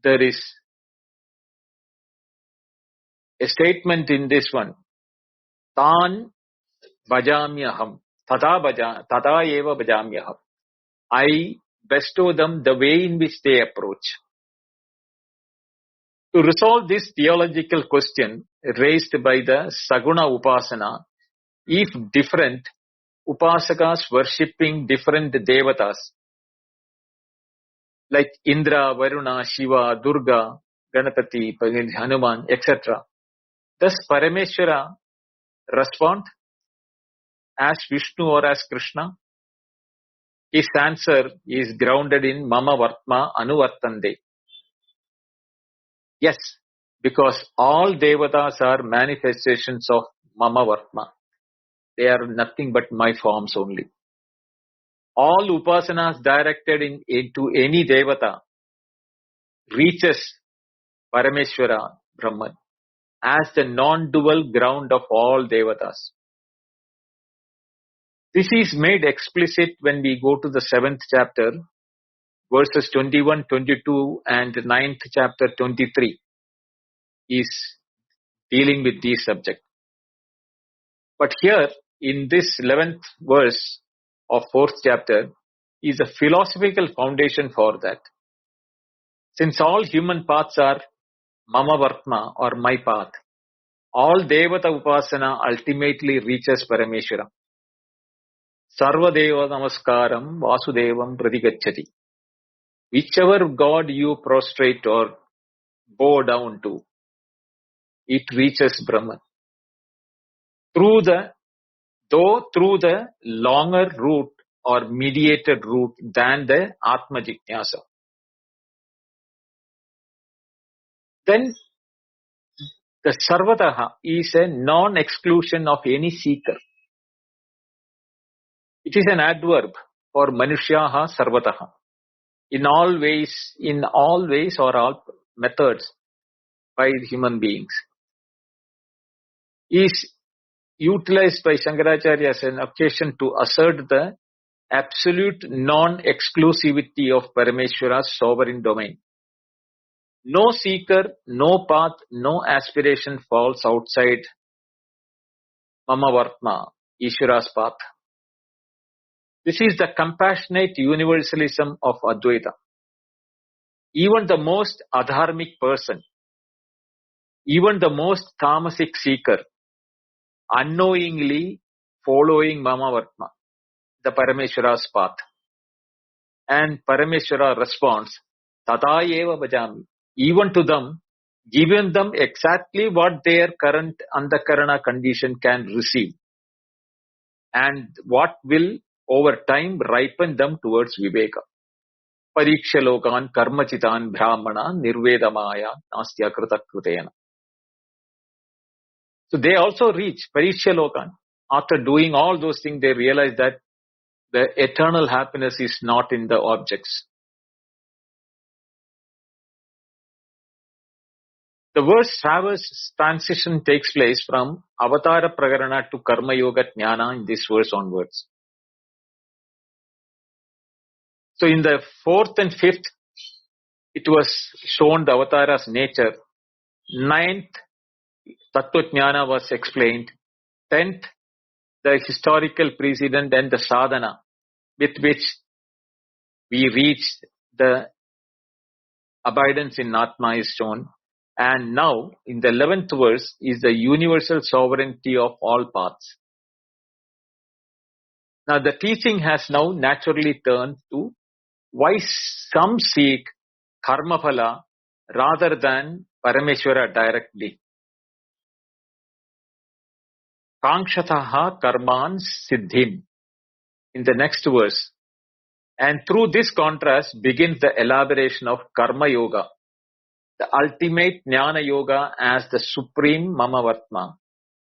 There is a statement in this one. Tan bhajamyaham. Tada eva bhajamyaham. I bestow them the way in which they approach. To resolve this theological question raised by the Saguna Upasana, if different Upasakas worshipping different Devatas, like Indra, Varuna, Shiva, Durga, Ganapati, Hanuman, etc. Does Parameshwara respond as Vishnu or as Krishna? His answer is grounded in Mama Vartma Anuvartande. Yes, because all Devatas are manifestations of Mama Vartma. They are nothing but my forms only. All Upasanas directed into any Devata reaches Parameshwara Brahman as the non-dual ground of all Devatas. This is made explicit when we go to the 7th chapter, verses 21, 22 and 9th chapter 23 is dealing with these subjects. But here in this 11th verse of 4th chapter is a philosophical foundation for that. Since all human paths are Mama Vartma or my path, all Devata Upasana ultimately reaches Parameshwara. Sarva Deva Namaskaram Vasudevam Pratigacchati. Whichever God you prostrate or bow down to, it reaches Brahman. Through the longer route or mediated route than the Atma Jijnasa. Then the Sarvataha is a non-exclusion of any seeker. It is an adverb for Manushyaha Sarvataha. In all ways or all methods by human beings. Is utilized by Shankaracharya as an occasion to assert the absolute non-exclusivity of Parameshwara's sovereign domain. No seeker, no path, no aspiration falls outside Mama Vartma, Ishvara's path. This is the compassionate universalism of Advaita. Even the most adharmic person, even the most tamasic seeker, unknowingly following Mama Vartma, the Parameshwara's path. And Parameshwara responds, Tata eva bhajami. Even to them, giving them exactly what their current antakarana condition can receive. And what will over time ripen them towards Viveka. Pariksha lokan karmachitan brahmana nirvedamaya nastya krutakrutena. So they also reach Pariksha lokan. After doing all those things, they realize that the eternal happiness is not in the objects. The verse transition takes place from Avatara Prakarana to Karma Yoga Jnana in this verse onwards. So in the 4th and 5th, it was shown the Avatara's nature. 9th, Tattva Jnana was explained. 10th, the historical precedent and the sadhana with which we reach the abidance in Atma is shown. And now, in the 11th verse, is the universal sovereignty of all paths. Now, the teaching has now naturally turned to why some seek karmaphala rather than Parameshwara directly. Kankshataha karman siddhim in the next verse. And through this contrast begins the elaboration of Karma Yoga, the ultimate Jnana Yoga as the supreme Mamavartma.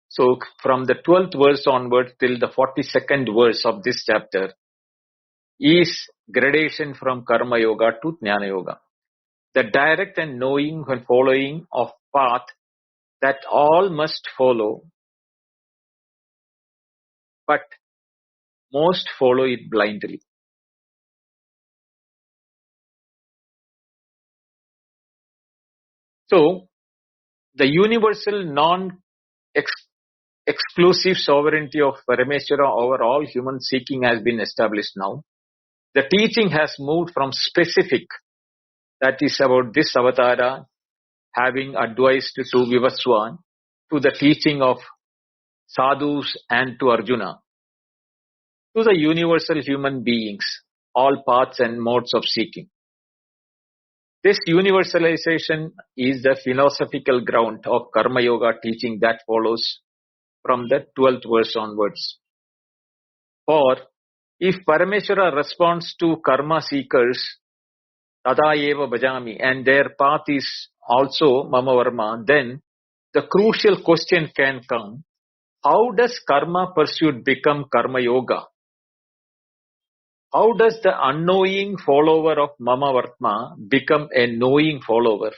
So from the 12th verse onward till the 42nd verse of this chapter is gradation from Karma Yoga to Jnana Yoga. The direct and knowing and following of path that all must follow, but most follow it blindly. So, the universal non-exclusive sovereignty of Parameshwara over all human seeking has been established now. The teaching has moved from specific, that is about this avatara having advised to Vivaswan, to the teaching of sadhus and to Arjuna, to the universal human beings, all paths and modes of seeking. This universalization is the philosophical ground of Karma Yoga teaching that follows from the 12th verse onwards. For if Parameshwara responds to karma seekers, tada eva bhajami, and their path is also Mama Varma, then the crucial question can come, how does karma pursuit become Karma Yoga? How does the unknowing follower of Mama Vartma become a knowing follower?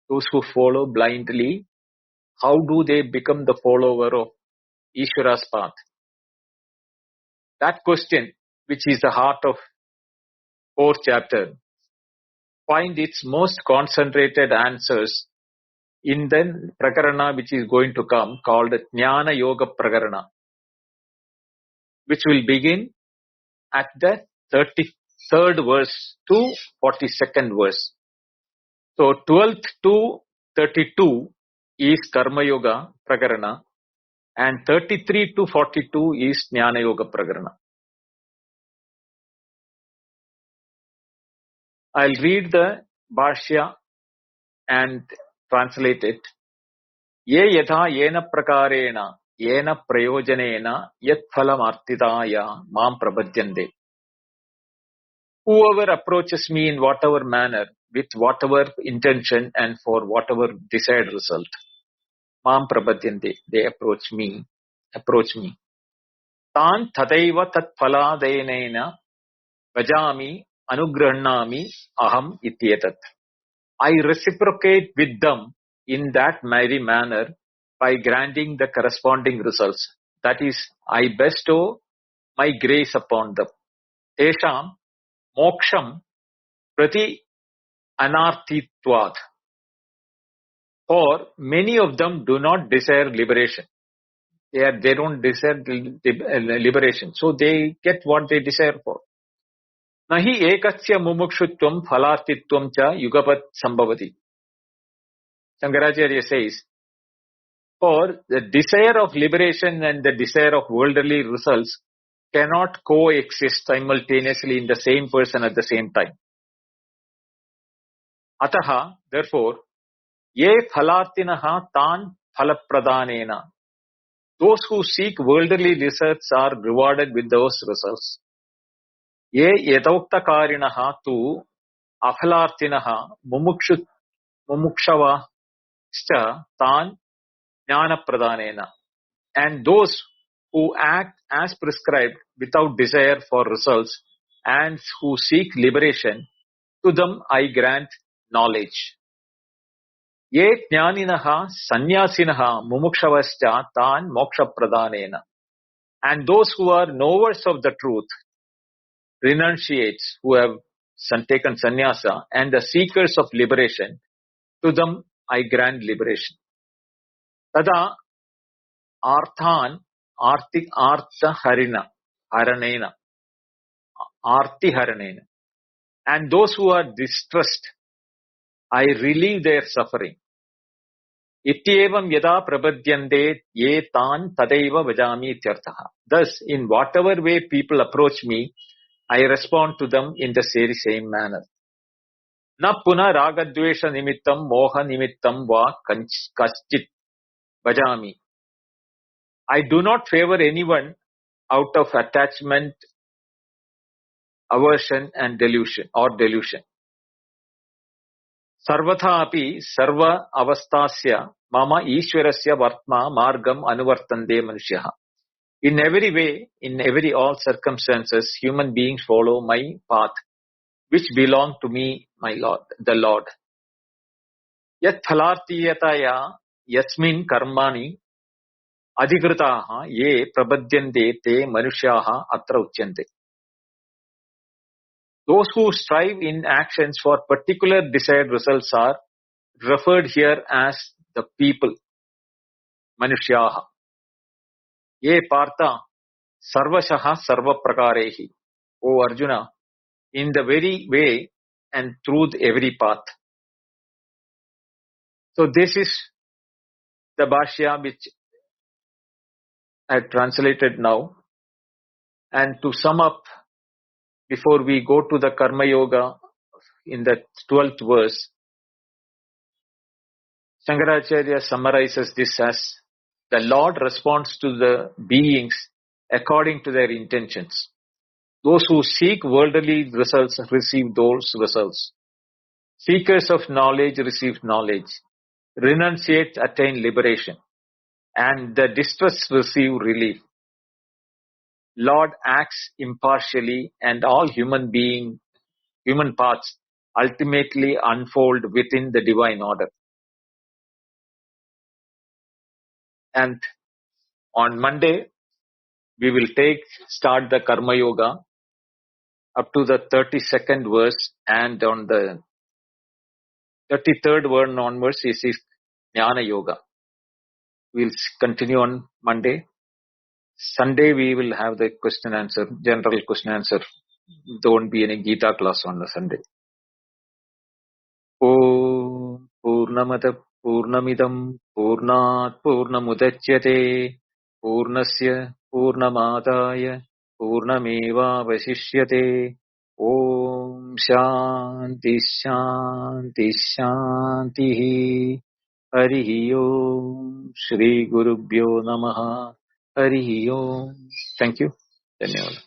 Those who follow blindly, how do they become the follower of Ishvara's path? That question, which is the heart of 4th chapter, find its most concentrated answers in the Prakarana which is going to come, called Jnana Yoga Prakarana, which will begin at the 33rd verse to 42nd verse. So 12th to 32 is Karma Yoga Prakarana, and 33 to 42 is Jnana Yoga Prakarana. I'll read the Bhashya and translate it. Ye yatha yena prakarena yena prayojanena yat phalamartitaya mam prabhadyante. Whoever approaches me in whatever manner, with whatever intention and for whatever desired result, mam prabhadyante, they approach me. Tan tadaiva tat phaladenena vajami anugrahnami aham ityetat. I reciprocate with them in that very manner by granting the corresponding results. That is, I bestow my grace upon them. Tesham moksham prati anarthitvad. For many of them do not desire liberation. They don't desire liberation. So they get what they desire for. Nahi ekasya mumukshutvam phalartitvam cha yugapat sambhavati. Shankaracharya says, for the desire of liberation and the desire of worldly results cannot coexist simultaneously in the same person at the same time. Ataha, therefore, ye phalartinaha tan phalapradanena. Those who seek worldly results are rewarded with those results. Ye yatoktakarinaha tu aphalartinaha mumukshava tan jnana pradanena. And those who act as prescribed without desire for results and who seek liberation, to them I grant knowledge. Ye jnaninaha sannyasinaha mumukshavascha tan moksha pradanena. And those who are knowers of the truth, renunciates, who have taken sannyasa, and the seekers of liberation, to them I grant liberation. Tada arthan haranena. And those who are distressed, I relieve their suffering. Ityevam yada prabhadyante ye tan tadaiva vajami ityarthaha. Thus, in whatever way people approach me, I respond to them in the very same manner. Na puna ragadvesha nimittam moha nimittam va kaschit bhajami. I do not favor anyone out of attachment, aversion and delusion. Sarvatha api sarva avastasya mama ishwarasya vartma margam anuvartande manushyaha. In every way, in every all circumstances, human beings follow my path, which belong to me, my Lord, the Lord. Yat phalartiyataya yasmin karmani adhikritaha ye prabhadyante te manushyaha atra uchyante. Those who strive in actions for particular desired results are referred here as the people, manushyaha. Ye partha sarvashaha sarva prakarehi. O Arjuna, in the very way and through every path. So this is the Bhashya which I have translated now. And to sum up, before we go to the Karma Yoga in the 12th verse, Shankaracharya summarizes this as the Lord responds to the beings according to their intentions. Those who seek worldly results receive those results. Seekers of knowledge receive knowledge. Renunciates attain liberation. And the distressed receive relief. Lord acts impartially and all human paths ultimately unfold within the divine order. And on Monday, we will start the Karma Yoga up to the 32nd verse, and on the 33rd verse onwards is Jnana Yoga. We'll continue on Monday. Sunday we will have the question answer, general question answer. There won't be any Gita class on the Sunday. Om Purnamada Purnamidam Purnat Purnamudachyate Purnasya Purnamadaya Purnameva Vasishyate. Om Shanti Shanti Shanti. Harihi Om. Shri Gurubhyo Namaha. Harihi Om. Thank you. Dhanyawad.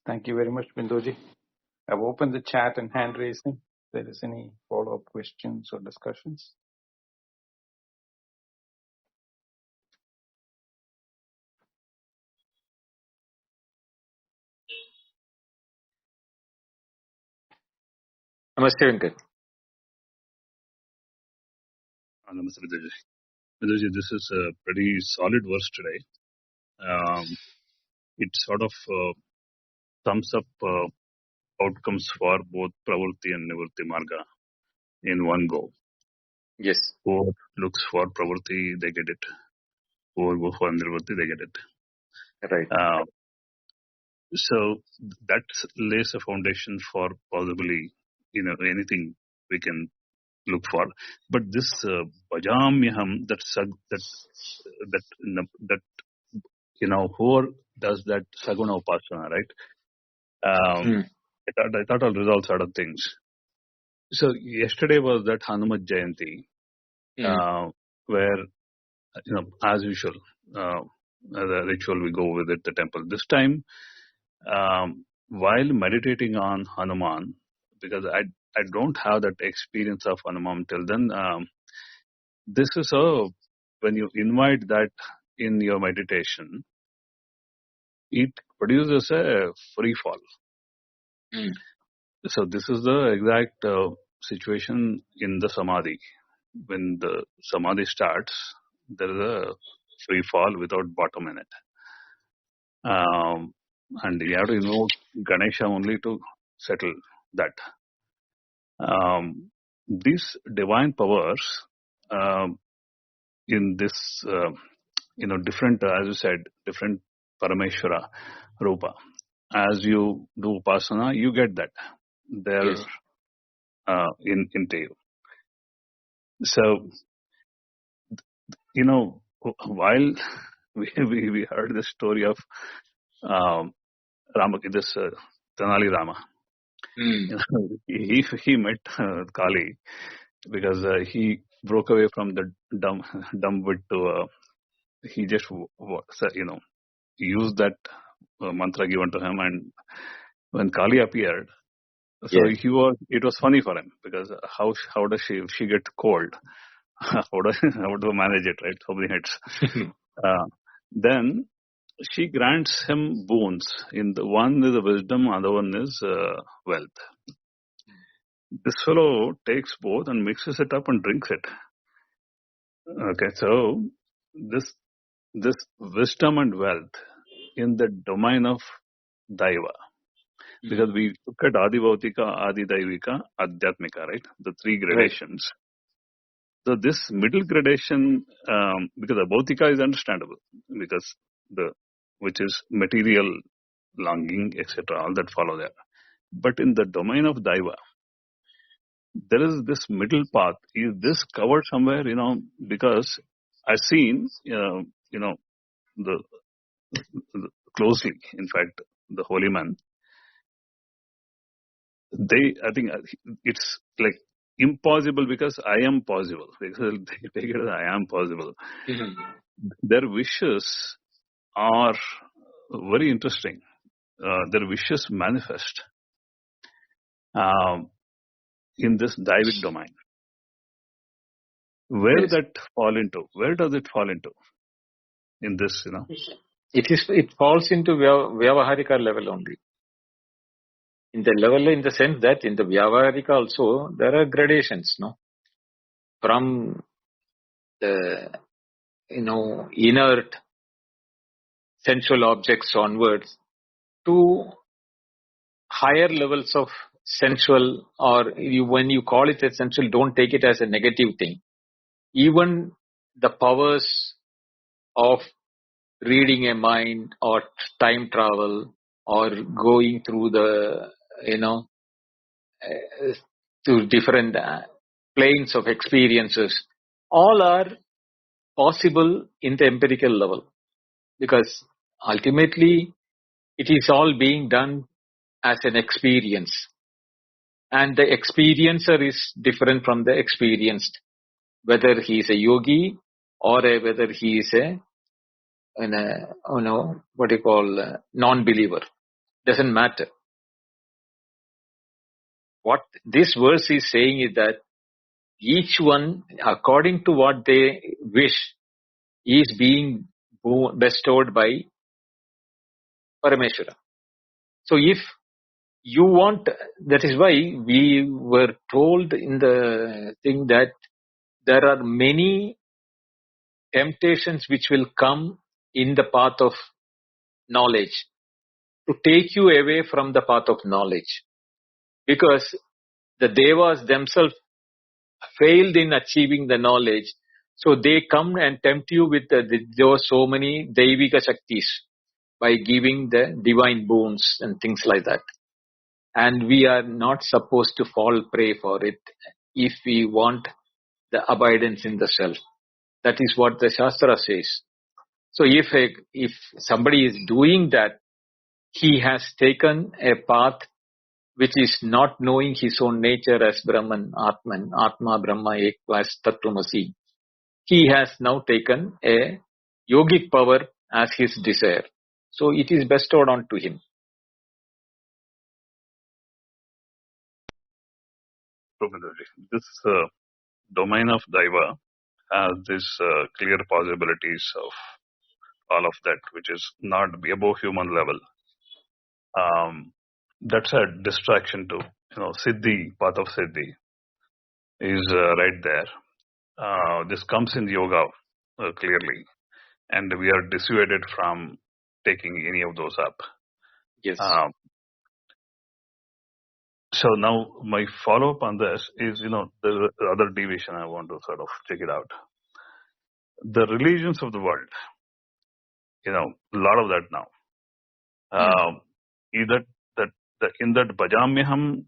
Thank you very much, Bindoji. I've opened the chat and hand raising. If there is any follow-up questions or discussions. Namaste Venkat. Namaste, Vidyaji. Vidyaji, this is a pretty solid verse today. It sort of sums up outcomes for both pravritti and nivritti marga in one go. Yes. Who looks for pravritti, they get it. Who go for nivritti, they get it. Right. So that lays a foundation for possibly anything we can look for. But this bhajamyaham, that who does that saguna upasana, right? I thought I'll resolve certain things. So yesterday was that Hanumat Jayanti, where as usual, the ritual we go with at the temple. This time, while meditating on Hanuman, because I don't have that experience of Hanuman till then. This is when you invite that in your meditation, it produces a free fall. So this is the exact situation in the samadhi. When the samadhi starts, there is a free fall without bottom in it. And you have to invoke Ganesha only to settle that. These divine powers in this, different, as you said, different Parameshwara Rupa. As you do Upasana, you get that. They're into you. So, while we heard the story of This Tenali Rama. He met Kali because he broke away from the dumb wit to he just used that mantra given to him, and when Kali appeared, so it was funny for him because how does she get cold? how do manage it, right? So many hits. Then she grants him boons. In the one is the wisdom, other one is wealth. This fellow takes both and mixes it up and drinks it. Okay, so this wisdom and wealth in the domain of Daiva, because we look at Adi Bhautika, Adi Daivika, Adhyatmika, right? The three gradations. Right. So this middle gradation, because the Bhautika is understandable, because which is material longing, etc., all that follow there. But in the domain of Daiva, there is this middle path. Is this covered somewhere? Because I've seen, the closely, in fact, the holy man. I think it's like impossible because I am possible. They take it as I am possible. Their wishes are very interesting. Their wishes manifest in this Daivic domain. Where that fall into? Where does it fall into? In this, It falls into Vyavaharika level only. In the sense that in the Vyavaharika also there are gradations, no? From the inert sensual objects onwards to higher levels of sensual, or when you call it a sensual, don't take it as a negative thing. Even the powers of reading a mind or time travel or going through the to different planes of experiences, all are possible in the empirical level, because ultimately it is all being done as an experience, and the experiencer is different from the experienced, whether he is a yogi or whether he is a non-believer. Doesn't matter. What this verse is saying is that each one, according to what they wish, is being bestowed by Parameshwara. So if you want, that is why we were told in the thing that there are many temptations which will come in the path of knowledge to take you away from the path of knowledge, because the devas themselves failed in achieving the knowledge, so they come and tempt you with those so many Daivika Shaktis by giving the divine boons and things like that. And we are not supposed to fall prey for it if we want the abidance in the self. That is what the Shastra says. So if somebody is doing that, he has taken a path which is not knowing his own nature as Brahman, Atman, Atma, Brahma, Ekvas, Tattvamasi. He has now taken a yogic power as his desire. So it is bestowed onto him. This domain of Daiva has these clear possibilities of all of that, which is not above human level. That's a distraction to, Siddhi, path of Siddhi is right there. This comes in yoga clearly, and we are dissuaded from taking any of those up. Yes. So now my follow-up on this is, the other deviation I want to sort of check it out. The religions of the world, a lot of that now. Either in that Bhajamyaham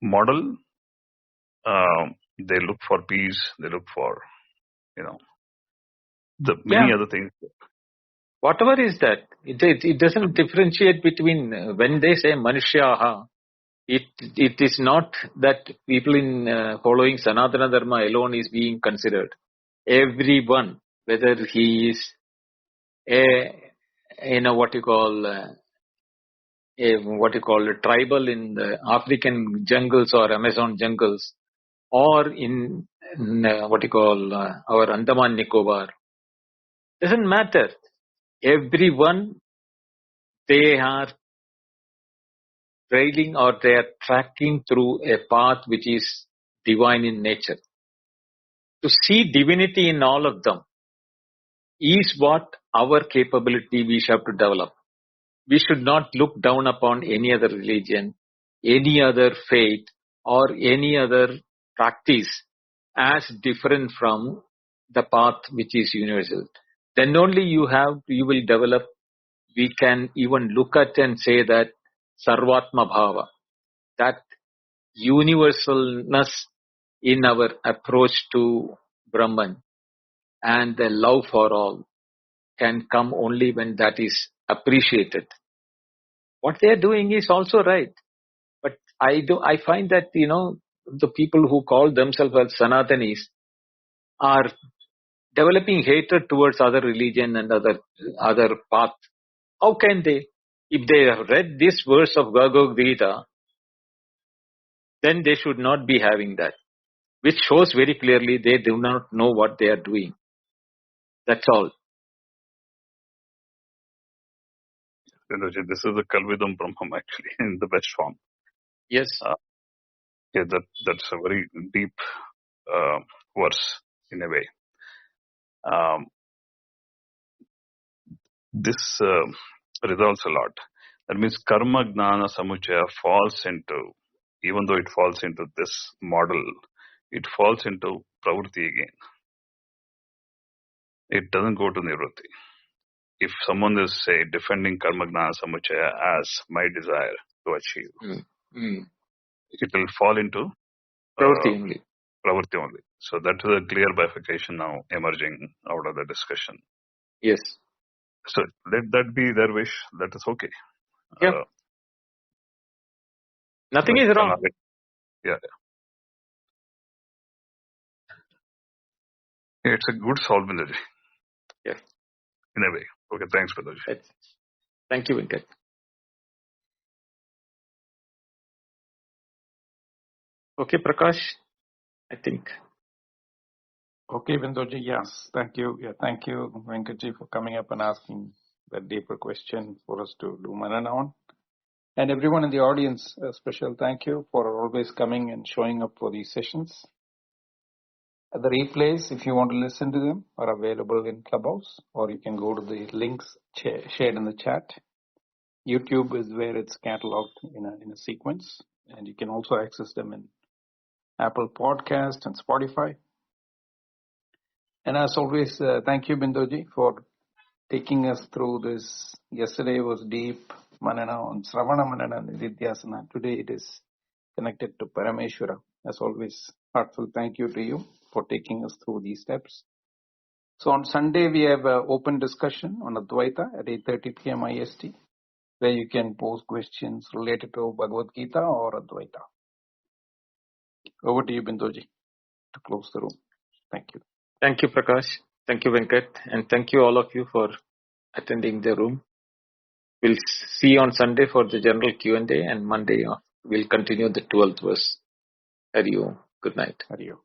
model, they look for peace, they look for, the many other things. Whatever is that, it doesn't differentiate between when they say Manushyaha. It is not that people in following Sanatana Dharma alone is being considered. Everyone, whether he is what you call tribal in the African jungles or Amazon jungles, or in our Andaman Nicobar, doesn't matter. Everyone, they are trailing or they are tracking through a path which is divine in nature. To see divinity in all of them is what our capability we have to develop. We should not look down upon any other religion, any other faith, or any other practice as different from the path which is universal. Then only you will develop, we can even look at and say that Sarvatma Bhava, that universalness in our approach to Brahman and the love for all can come only when that is appreciated. What they are doing is also right. But I find that, the people who call themselves as Sanatanis are developing hatred towards other religion and other path. How can they? If they have read this verse of Bhagavad Gita, then they should not be having that, which shows very clearly they do not know what they are doing. That's all. This is the Kalvidam Brahmam actually in the best form. Yes. That's a very deep verse in a way. This resolves a lot. That means karma gnana samuchaya falls into, even though it falls into this model, it falls into pravritti again. It doesn't go to nivritti. If someone is, say, defending karma gnana samuchaya as my desire to achieve, it will fall into pravritti only. So that is a clear bifurcation now emerging out of the discussion. Yes. So let that be their wish. That is okay. Yeah. Nothing is wrong. Yeah. It's a good solve, Binduji. Yes. In a way. Okay, thanks, Binduji. Thank you, Venkat. Okay, Prakash, I think. Okay, Binduji, yes. Thank you. Yeah, thank you, Venkatji, for coming up and asking that deeper question for us to do manana on. And everyone in the audience, a special thank you for always coming and showing up for these sessions. The replays, if you want to listen to them, are available in Clubhouse, or you can go to the links shared in the chat. YouTube is where it's cataloged in a sequence, and you can also access them in Apple Podcast and Spotify. And as always, thank you, Binduji, for taking us through this. Yesterday was deep manana on Sravana Manana and Nididhyasana. Today it is connected to Parameshwara. As always, heartfelt thank you to you for taking us through these steps. So on Sunday, we have an open discussion on Advaita at 8:30 p.m. IST, where you can pose questions related to Bhagavad Gita or Advaita. Over to you, Binduji, to close the room. Thank you. Thank you, Prakash. Thank you, Venkat. And thank you all of you for attending the room. We'll see you on Sunday for the general Q&A, and Monday we'll continue the 12th verse. Hari Om. Good night. Hari Om.